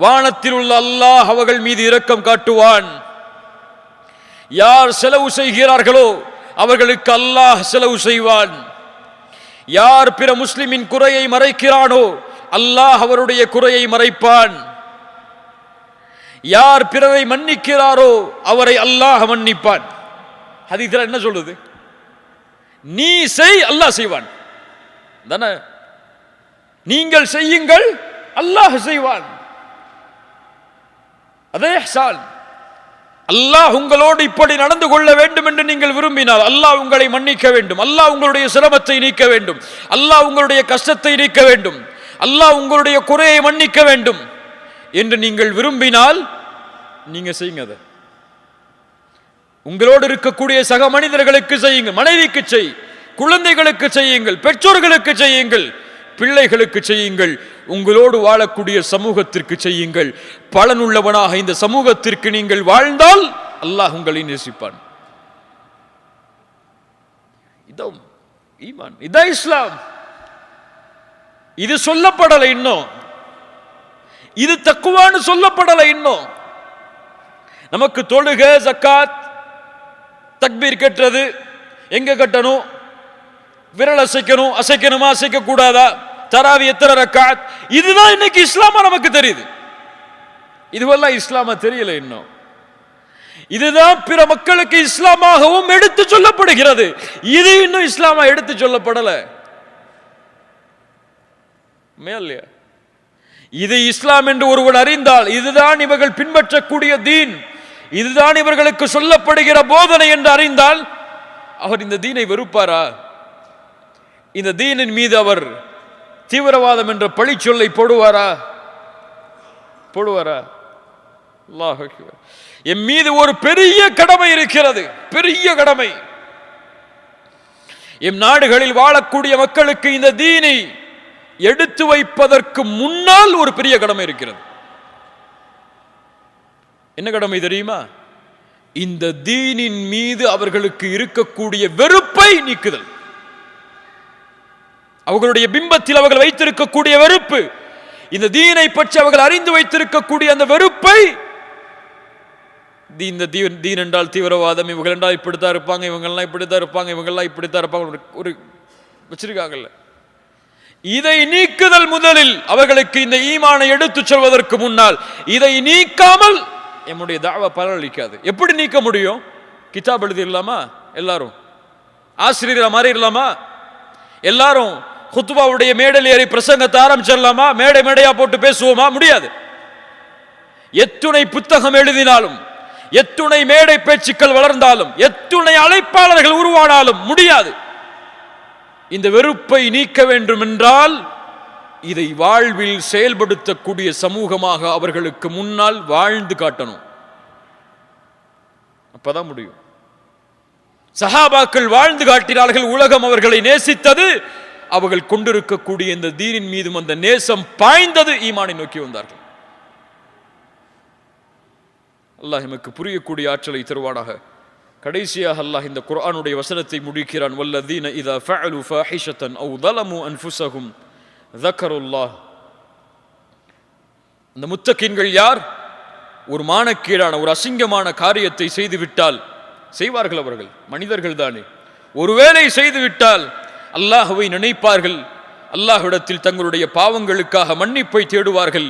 வானத்தில் உள்ள அல்லாஹ் அவர்கள் மீது இரக்கம் காட்டுவான். யார் செலவு செய்கிறார்களோ அவர்களுக்கு அல்லாஹ் செலவு செய்வான். யார் பிற முஸ்லிமின் குறையை மறைக்கிறானோ அல்லாஹ் அவருடைய குறையை மறைப்பான். யார் பிறரை மன்னிக்கிறாரோ அவரை அல்லாஹ் மன்னிப்பான். ஹதீஸ்ல என்ன சொல்லுது? நீ செய், அல்லாஹ் செய்வான் தானே. நீங்கள் செய்யுங்கள், அல்லாஹ் செய்வான். அதே இஹ்சான். அல்லாஹ் உங்களோடு இப்படி நடந்து கொள்ள வேண்டும் என்று நீங்கள் விரும்பினால் அல்லாஹ் உங்களை மன்னிக்க வேண்டும், அல்லாஹ் உங்களுடைய சிரமத்தை நீக்க வேண்டும், அல்லாஹ் உங்களுடைய கஷ்டத்தை நீக்க வேண்டும், அல்லாஹ் உங்களுடைய குறையை மன்னிக்க வேண்டும் என்று நீங்கள் விரும்பினால் நீங்க செய்யுங்க. அதை உங்களோடு இருக்கக்கூடிய சக மனிதர்களுக்கு செய்யுங்கள், மனைவிக்கு செய், குழந்தைகளுக்கு செய்யுங்கள், பெற்றோர்களுக்கு செய்யுங்கள், பிள்ளைகளுக்கு செய்யுங்கள், உங்களோடு வாழக்கூடிய சமூகத்திற்கு செய்யுங்கள். பலனுள்ளவனாக இந்த சமூகத்திற்கு நீங்கள் வாழ்ந்தால் அல்லாஹ் உங்களை நேசிப்பான். இதான் ஈமான், இதான் இஸ்லாம். இது சொல்லப்படலை இன்னும், இது தக்குவான்னு சொல்லப்படலை இன்னும். நமக்கு தொழுக, ஜக்காத், தக்பீர் கட்டுறது எங்க கட்டணும்? விரல் அசைக்கணும், அசைக்கணுமா அசைக்க கூடாதா, தராவி எத்தனை ரக்காத், இதுதான் இன்னைக்கு இஸ்லாமா நமக்கு தெரியுது. இதுவெல்லாம் இஸ்லாமா தெரியல இன்னும். இதுதான் பிற மக்களுக்கு இஸ்லாமாகவும் எடுத்து சொல்லப்படுகிறது. இது இன்னும் இஸ்லாமா எடுத்து சொல்லப்படல. மேல்லையா? இது இஸ்லாம் என்று ஒருவன் அறிந்தால், இதுதான் இவர்கள் பின்பற்றக்கூடிய தீன், இதுதான் இவர்களுக்கு சொல்லப்படுகிற போதனை என்று அறிந்தால் அவர் இந்த தீனை வெறுப்பாரா? இந்த தீனின் மீது அவர் தீவிரவாதம் என்ற பழி சொல்லை போடுவாரா? போடுவாரா? அல்லாஹ் அக்பர். என் மீது ஒரு பெரிய கடமை இருக்கிறது, பெரிய கடமை. எம் நாடுகளில் வாழக்கூடிய மக்களுக்கு இந்த தீனை எடுத்து வைப்பதற்கு முன்னால் ஒரு பெரிய கடமை இருக்கிறது. என்ன கடமை தெரியுமா? இந்த தீனின் மீது அவர்களுக்கு இருக்கக்கூடிய வெறுப்பை நீக்குதல். அவர்களுடைய பிம்பத்தில் அவர்கள் வைத்திருக்கக்கூடிய வெறுப்பு, இந்த தீனை பற்றி அவர்கள் அறிந்து வைத்திருக்கக்கூடிய அந்த வெறுப்பை, இந்த தீன் என்றால் தீவிரவாதம், இவங்க என்றால் இப்படித்தான் இருப்பாங்க, இவங்கெல்லாம் இப்படித்தான் இருப்பாங்க, இவங்கெல்லாம் இப்படித்தான் இருப்பாங்க, ஒரு வச்சிருக்காங்கல்ல. இதை நீக்குதல் முதலில் அவர்களுக்கு இந்த ஈமானை எடுத்துச் சொல்வதற்கு முன்னால் இதை நீக்காமல் நம்முடைய தாவா பலனளிக்காது. எப்படி நீக்க முடியும்? கிதாப் எழுதிடலாமா? எல்லாரும் ஆசிரியர் மாறி இருக்கலாமா? எல்லாரும் குத்துபாவுடைய மேடையில் ஏறி பிரசங்கத்தை ஆரம்பிச்சிடலாமா? மேடை மேடையா போட்டு பேசுவோமா? முடியாது. எத்துணை புத்தகம் எழுதினாலும், எத்துணை மேடை பேச்சுக்கள் வளர்ந்தாலும், எத்துணை அழைப்பாளர்கள் உருவானாலும் முடியாது. இந்த வெறுப்பை நீக்க வேண்டும் என்றால் இதை வாழ்வில் செயல்படுத்தக்கூடிய சமூகமாக அவர்களுக்கு முன்னால் வாழ்ந்து காட்டணும். அப்பதான் முடியும். சஹாபாக்கள் வாழ்ந்து காட்டினார்கள். உலகம் அவர்களை நேசித்தது. அவர்கள் கொண்டிருக்கக்கூடிய இந்த தீனின் மீதும் அந்த நேசம் பாய்ந்தது. ஈமானை நோக்கி வந்தார்கள். அல்லாஹ் எமக்கு புரியக்கூடிய ஆற்றலை தருவானாக. கடைசியாக அல்லாஹ் இந்த குர்ஆனுடைய வசனத்தை முடிக்கிறான். வல்லதீன இதா ஃபஅலு ஃபாஹிஷத்தன் அவ் ظلموا انفسهم ذكروا الله. அந்த முத்தகீன்கள் யார்? ஒரு மானக்கீடான, ஒரு அசிங்கமான காரியத்தை செய்துவிட்டால், செய்வார்கள் அவர்கள், மனிதர்கள் தானே, ஒருவேளை செய்துவிட்டால் அல்லாஹ்வை நினைப்பார்கள், அல்லாஹ்விடத்தில் தங்களுடைய பாவங்களுக்காக மன்னிப்பை தேடுவார்கள்.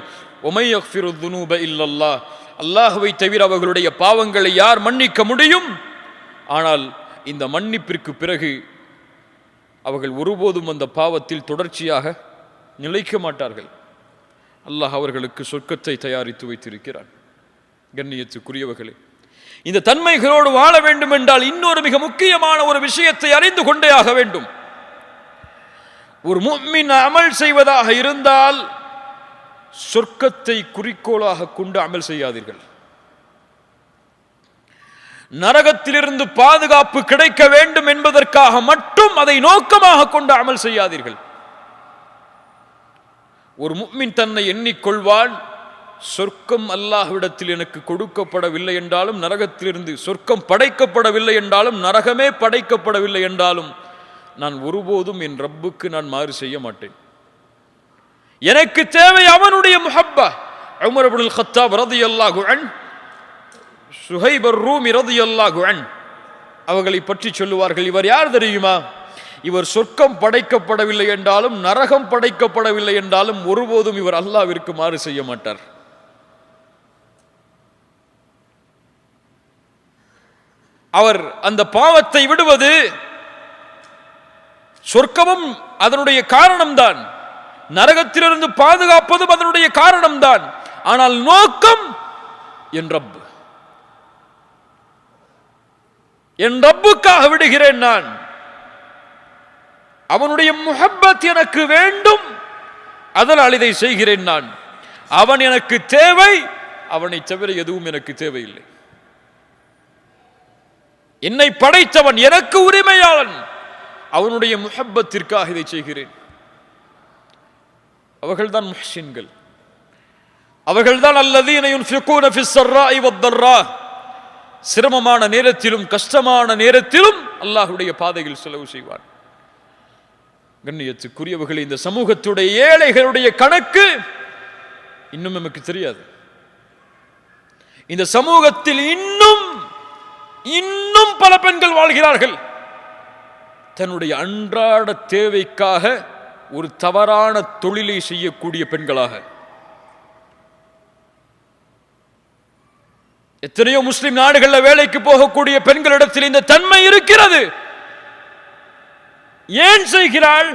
ஒமை யக்ஃபிரு ذுனூப இல்லல்லாஹ். அல்லாஹ்வை தவிர அவர்களுடைய பாவங்களை யார் மன்னிக்க முடியும்? ஆனால் இந்த மன்னிப்பிற்கு பிறகு அவர்கள் ஒருபோதும் அந்த பாவத்தில் தொடர்ச்சியாக நிலைக்க மாட்டார்கள். அல்லாஹ் அவர்களுக்கு சொர்க்கத்தை தயாரித்து வைத்திருக்கிறான். கண்ணியத்துக்குரியவர்களே, இந்த தன்மைகளோடு வாழ வேண்டும் என்றால் இன்னொரு மிக முக்கியமான ஒரு விஷயத்தை அறிந்து கொண்டே ஆக வேண்டும். ஒரு முஃமின் அமல் செய்வதாக இருந்தால் சொர்க்கத்தை குறிக்கோளாக கொண்டு அமல் செய்யாதீர்கள். நரகத்திலிருந்து பாதுகாப்பு கிடைக்க வேண்டும் என்பதற்காக மட்டும் அதை நோக்கமாக கொண்டு அமல் செய்யாதீர்கள். ஒரு முஃமின் தன்னை எண்ணிக்கொள்வான், சொர்க்கம் அல்லாஹ்விடத்தில் எனக்கு கொடுக்கப்படவில்லை என்றாலும், நரகத்திலிருந்து சொர்க்கம் படைக்கப்படவில்லை என்றாலும், நரகமே படைக்கப்படவில்லை என்றாலும், நான் ஒருபோதும் என் ரப்புக்கு நான் மாறு செய்ய மாட்டேன். எனக்கு தேவை அவனுடைய முஹப்பா. உமர் இப்னுல் கத்தாப் ரலியல்லாஹு அன்ஹு, சுஹைப் அர்-ரூமி ரலியல்லாஹு அன்ஹு அவர்களை பற்றி சொல்லுவார்கள், இவர் யார் தெரியுமா? இவர் சொர்க்கம் படைக்கப்படவில்லை என்றாலும் நரகம் படைக்கப்படவில்லை என்றாலும் ஒருபோதும் இவர் அல்லாஹ்விற்கு மாறு செய்ய மாட்டார். அவர் அந்த பாவத்தை விடுவது சொர்க்கமும் அதனுடைய காரணம்தான், நரகத்திலிருந்து பாதுகாப்பதும் அதனுடைய காரணம்தான். ஆனால் நோக்கம் என் ரப், என் ரப்புக்காக விடுகிறேன். நான் அவனுடைய முஹப்பத் எனக்கு வேண்டும், அதனால் இதை செய்கிறேன். நான் அவன் எனக்கு தேவை, அவனை தவிர எதுவும் எனக்கு தேவையில்லை. என்னை படைத்தவன், எனக்கு உரிமையாளன், அவனுடைய முஹப்பத்திற்காக இதை செய்கிறேன். அவர்கள்தான் முஹ்சின்கள், அவர்கள்தான் அல்லதீன யுன்ஃபிகூன ஃபிஸ் ஸர்ராஇ வத்-தர்ரா, சிரமமான நேரத்திலும் கஷ்டமான நேரத்திலும் அல்லாஹ்வுடைய பாதையில் செலவு செய்வார். கண்ணியத்துக்குரியவர்களே, இந்த சமூகத்துடைய ஏழைகளுடைய கணக்கு இன்னும் நமக்கு தெரியாது. இந்த சமூகத்தில் இன்னும் பல பெண்கள் வாழ்கிறார்கள் தன்னுடைய அன்றாட தேவைக்காக ஒரு தவறான தொழிலை செய்யக்கூடிய பெண்களாக. எத்தனையோ முஸ்லிம் நாடுகளில் வேலைக்கு போகக்கூடிய பெண்களிடத்தில் இந்த தன்மை இருக்கிறது. ஏன் செய்கிறாள்?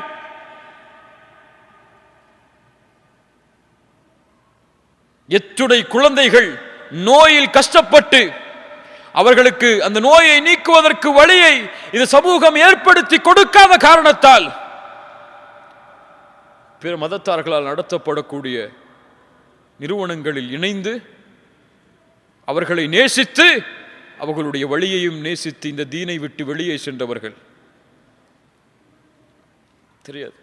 எத்துணை குழந்தைகள் நோயில் கஷ்டப்பட்டு அவர்களுக்கு அந்த நோயை நீக்குவதற்கு வழியை இது சமூகம் ஏற்படுத்தி கொடுக்காத காரணத்தால் பிற மதத்தார்களால் நடத்தப்படக்கூடிய நிறுவனங்களில் இணைந்து அவர்களை நேசித்து அவர்களுடைய வழியையும் நேசித்து இந்த தீனை விட்டு வெளியே சென்றவர்கள். தெரியாது.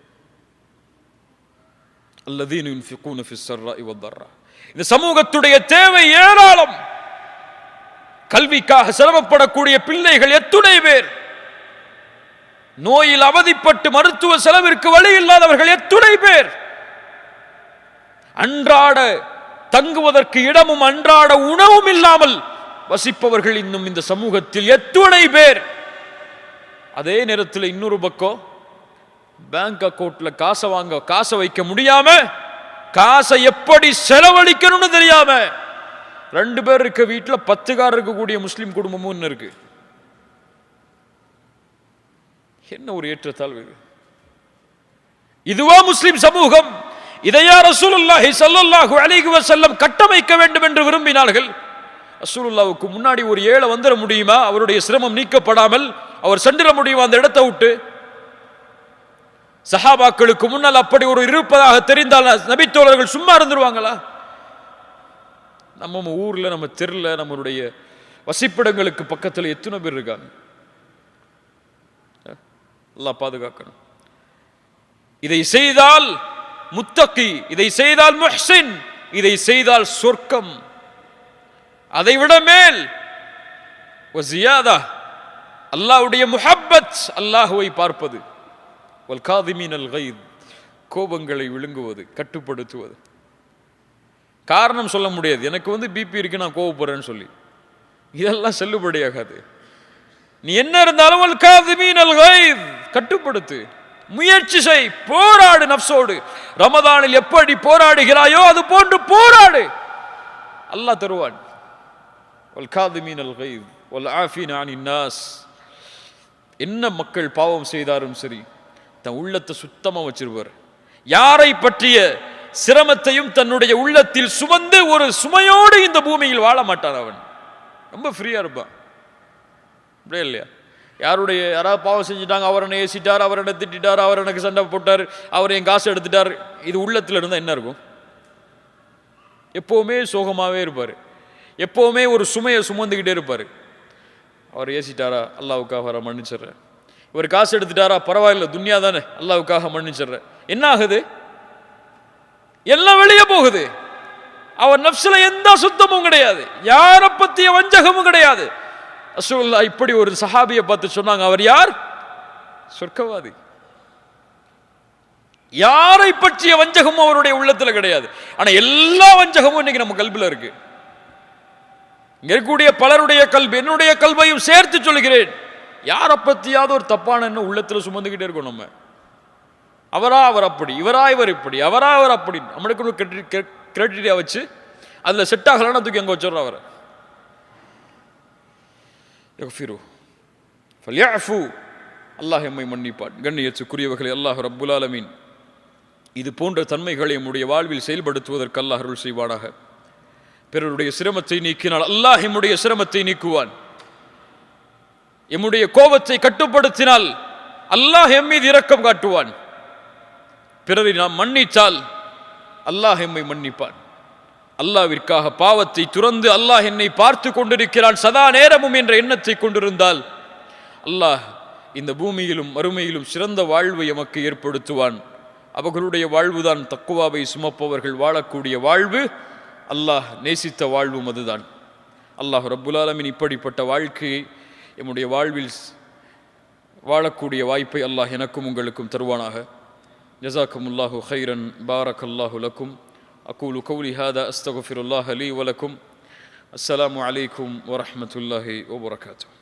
அல்லதீன யுன்ஃபிகூன ஃபிஸ் ஸர்ராஇ வத்-தர்ரா. இந்த சமூகத்துடைய தேவை ஏராளம். கல்விக்காக சிரமப்படக்கூடிய பிள்ளைகள் எத்துணை பேர், நோயில் அவதிப்பட்டு மருத்துவ செலவிற்கு வழி இல்லாதவர்கள் எத்துணை பேர், அன்றாட தங்குவதற்கு இடமும் அன்றாட உணவும் இல்லாமல் வசிப்பவர்கள் இன்னும் இந்த சமூகத்தில் எத்துணை பேர். அதே நேரத்தில் இன்னொரு பக்கம் பேங்க் அக்கவுண்ட்ல காசை வைக்க முடியாம, காசை எப்படி செலவழிக்கணும்னு தெரியாம 2 பேர் இருக்க வீட்டுல 10 கார் இருக்கக்கூடிய முஸ்லிம் குடும்பமும் இருக்கு. என்ன ஒரு ஏற்றத்தாழ்வு! இதுவா முஸ்லிம் சமூகம்? இதையா ரசூலுல்லாஹி ஸல்லல்லாஹு அலைஹி வஸல்லம் கட்டமைக்க வேண்டும் என்று விரும்பினார்கள்? ரசூலுல்லாஹ்வுக்கு முன்னாடி ஒரு ஏழை வந்துட முடியுமா? அவருடைய சிரமம் நீக்கப்படாமல் அவர் சென்றிட முடியுமா அந்த இடத்தை விட்டு? சஹாபாக்களுக்கு முன்னால் அப்படி ஒரு இருப்பதாக தெரிந்தால் நபித்தோழர்கள் சும்மா இருந்துருவாங்களா? நம்ம ஊர்ல, நம்ம தெருல, நம்மளுடைய வசிப்பிடங்களுக்கு பக்கத்தில் எத்தனை பேர் இருக்காங்க? அல்லாஹ் பாதுகாக்கணும். இதை செய்தால் முத்தகி, இதை செய்தால் முஹ்சின், இதை செய்தால் சொர்க்கம். அதைவிட மேல் வஸியாதா அல்லாஹ்வுடைய முஹப்பத், அல்லாஹ்வை பார்ப்பது, வல் காதிமீனல் கைத், கோபங்களை விழுங்குவது, கட்டுப்படுத்துவது. காரணம் சொல்ல முடியாது, எனக்கு பிபி இருக்கு நான் கோபப்படுறேன்னு சொல்லி, இதெல்லாம் செல்லுபடியாகாது. நீ என்ன இருந்தாலும் வல் காதிமீனல் கைத், கட்டுப்படுத்து, முயற்சி செய், போராடு நப்சோடு. ரமதானில் எப்படி போராடுகிறாயோ அது போன்று போராடு, அல்லாஹ் தருவான். வல் காதிமீனல் கைத் வல் ஆஃபீன அனின் நாஸ். என்ன மக்கள் பாவம் செய்தாலும் சரி, தன் உள்ளத்தை சுத்தமா வச்சிருப்பார். யாரை பற்றிய சிரமத்தையும் தன்னுடைய உள்ளத்தில் சுமந்து ஒரு சுமையோடு இந்த பூமியில் வாழ மாட்டான். அவன் ரொம்ப ஃப்ரீயா இருப்பான். அப்படியே இல்லையா? யாராவது பாவம் செஞ்சுட்டாங்க, அவர் என்ன ஏசிட்டார், அவர் என்ன திட்டார், அவர் எனக்கு சண்டை போட்டார், அவர் என் காசு எடுத்துட்டார், இது உள்ளத்தில் இருந்தால் என்ன இருக்கும்? எப்போவுமே சோகமாகவே இருப்பார், எப்போவுமே ஒரு சுமையை சுமந்துக்கிட்டே இருப்பார். அவர் ஏசிட்டாரா, அல்லாஹ்வுக்காக வர மன்னிச்சிடுறேன். இவர் காசு எடுத்துட்டாரா, பரவாயில்ல, துன்யா தானே, அல்லாஹ்வுக்காக மன்னிச்சிடுறேன். என்ன ஆகுது? எல்லாம் வெளியே போகுது. அவர் நஃப்ஸ்ல எந்த சுத்தமும் கிடையாது, யாரை பற்றிய வஞ்சகமும் கிடையாது. ரசூலுல்லாஹ் இப்படி ஒரு சஹாபியை பார்த்து சொன்னாங்க, அவர் யார்? சொர்க்கவாதி. யாரை பற்றிய வஞ்சகமும் அவருடைய உள்ளத்துல கிடையாது. ஆனா எல்லா வஞ்சகமும் இன்னைக்கு நம்ம கல்வில இருக்கு. இங்க இருக்கக்கூடிய பலருடைய கல்வி, என்னுடைய கல்வையும் சேர்த்து சொல்கிறேன், யாரை பத்தியாவது ஒரு தப்பான என்ன உள்ளத்துல சுமந்துகிட்டே இருக்கோம். நம்ம அவரா அவர் அப்படி, இவரா இவர் இப்படி, அவரா அவர் அப்படி, நம்மளுக்கு கிரெடிட்டா வச்சு அதுல செட் ஆகலன்னா தூக்கி அங்க வச்சிடறோம் அவரை. அல்லாஹ் எம்மை மன்னிப்பான். கண்ணியத்துக்குரியவர்களே, அல்லாஹ் ரப்புல் ஆலமீன் இது போன்ற தன்மைகளை நம்முடைய வாழ்வில் செயல்படுத்துவதற்கு அல்லாஹ் அருள் செய்வானாக. பிறருடைய சிரமத்தை நீக்கினால் அல்லாஹ் எம்முடைய சிரமத்தை நீக்குவான். எம்முடைய கோபத்தை கட்டுப்படுத்தினால் அல்லாஹ் எம் மீது இரக்கம் காட்டுவான். பிறரை நாம் மன்னித்தால் அல்லாஹ் எம்மை மன்னிப்பான். அல்லாஹ்விற்காக பாவத்தை துறந்து அல்லாஹ் என்னை பார்த்து கொண்டிருக்கிறான் சதா நேரமும் என்ற எண்ணத்தை கொண்டிருந்தால் அல்லாஹ் இந்த பூமியிலும் மறுமையிலும் சிறந்த வாழ்வை எமக்கு ஏற்படுத்துவான். அவர்களுடைய வாழ்வுதான் தக்குவாவை சுமப்பவர்கள் வாழக்கூடிய வாழ்வு, அல்லாஹ் நேசித்த வாழ்வும் அதுதான். அல்லாஹ் ரப்புல் ஆலமீன் இப்படிப்பட்ட வாழ்க்கையை எம்முடைய வாழ்வில் வாழக்கூடிய வாய்ப்பை அல்லாஹ் எனக்கும் உங்களுக்கும் தருவானாக. ஜஸாக்குமுல்லாஹு கைரன். பாரக்கல்லாஹு லக்கும். அகூலு கௌலி ஹாதா அஸ்தக்ஃபிருல்லாஹ லீ வலக்கும். அஸ்ஸலாமு அலைக்கும் வரஹ்மத்துல்லாஹி வபரகாத்துஹு.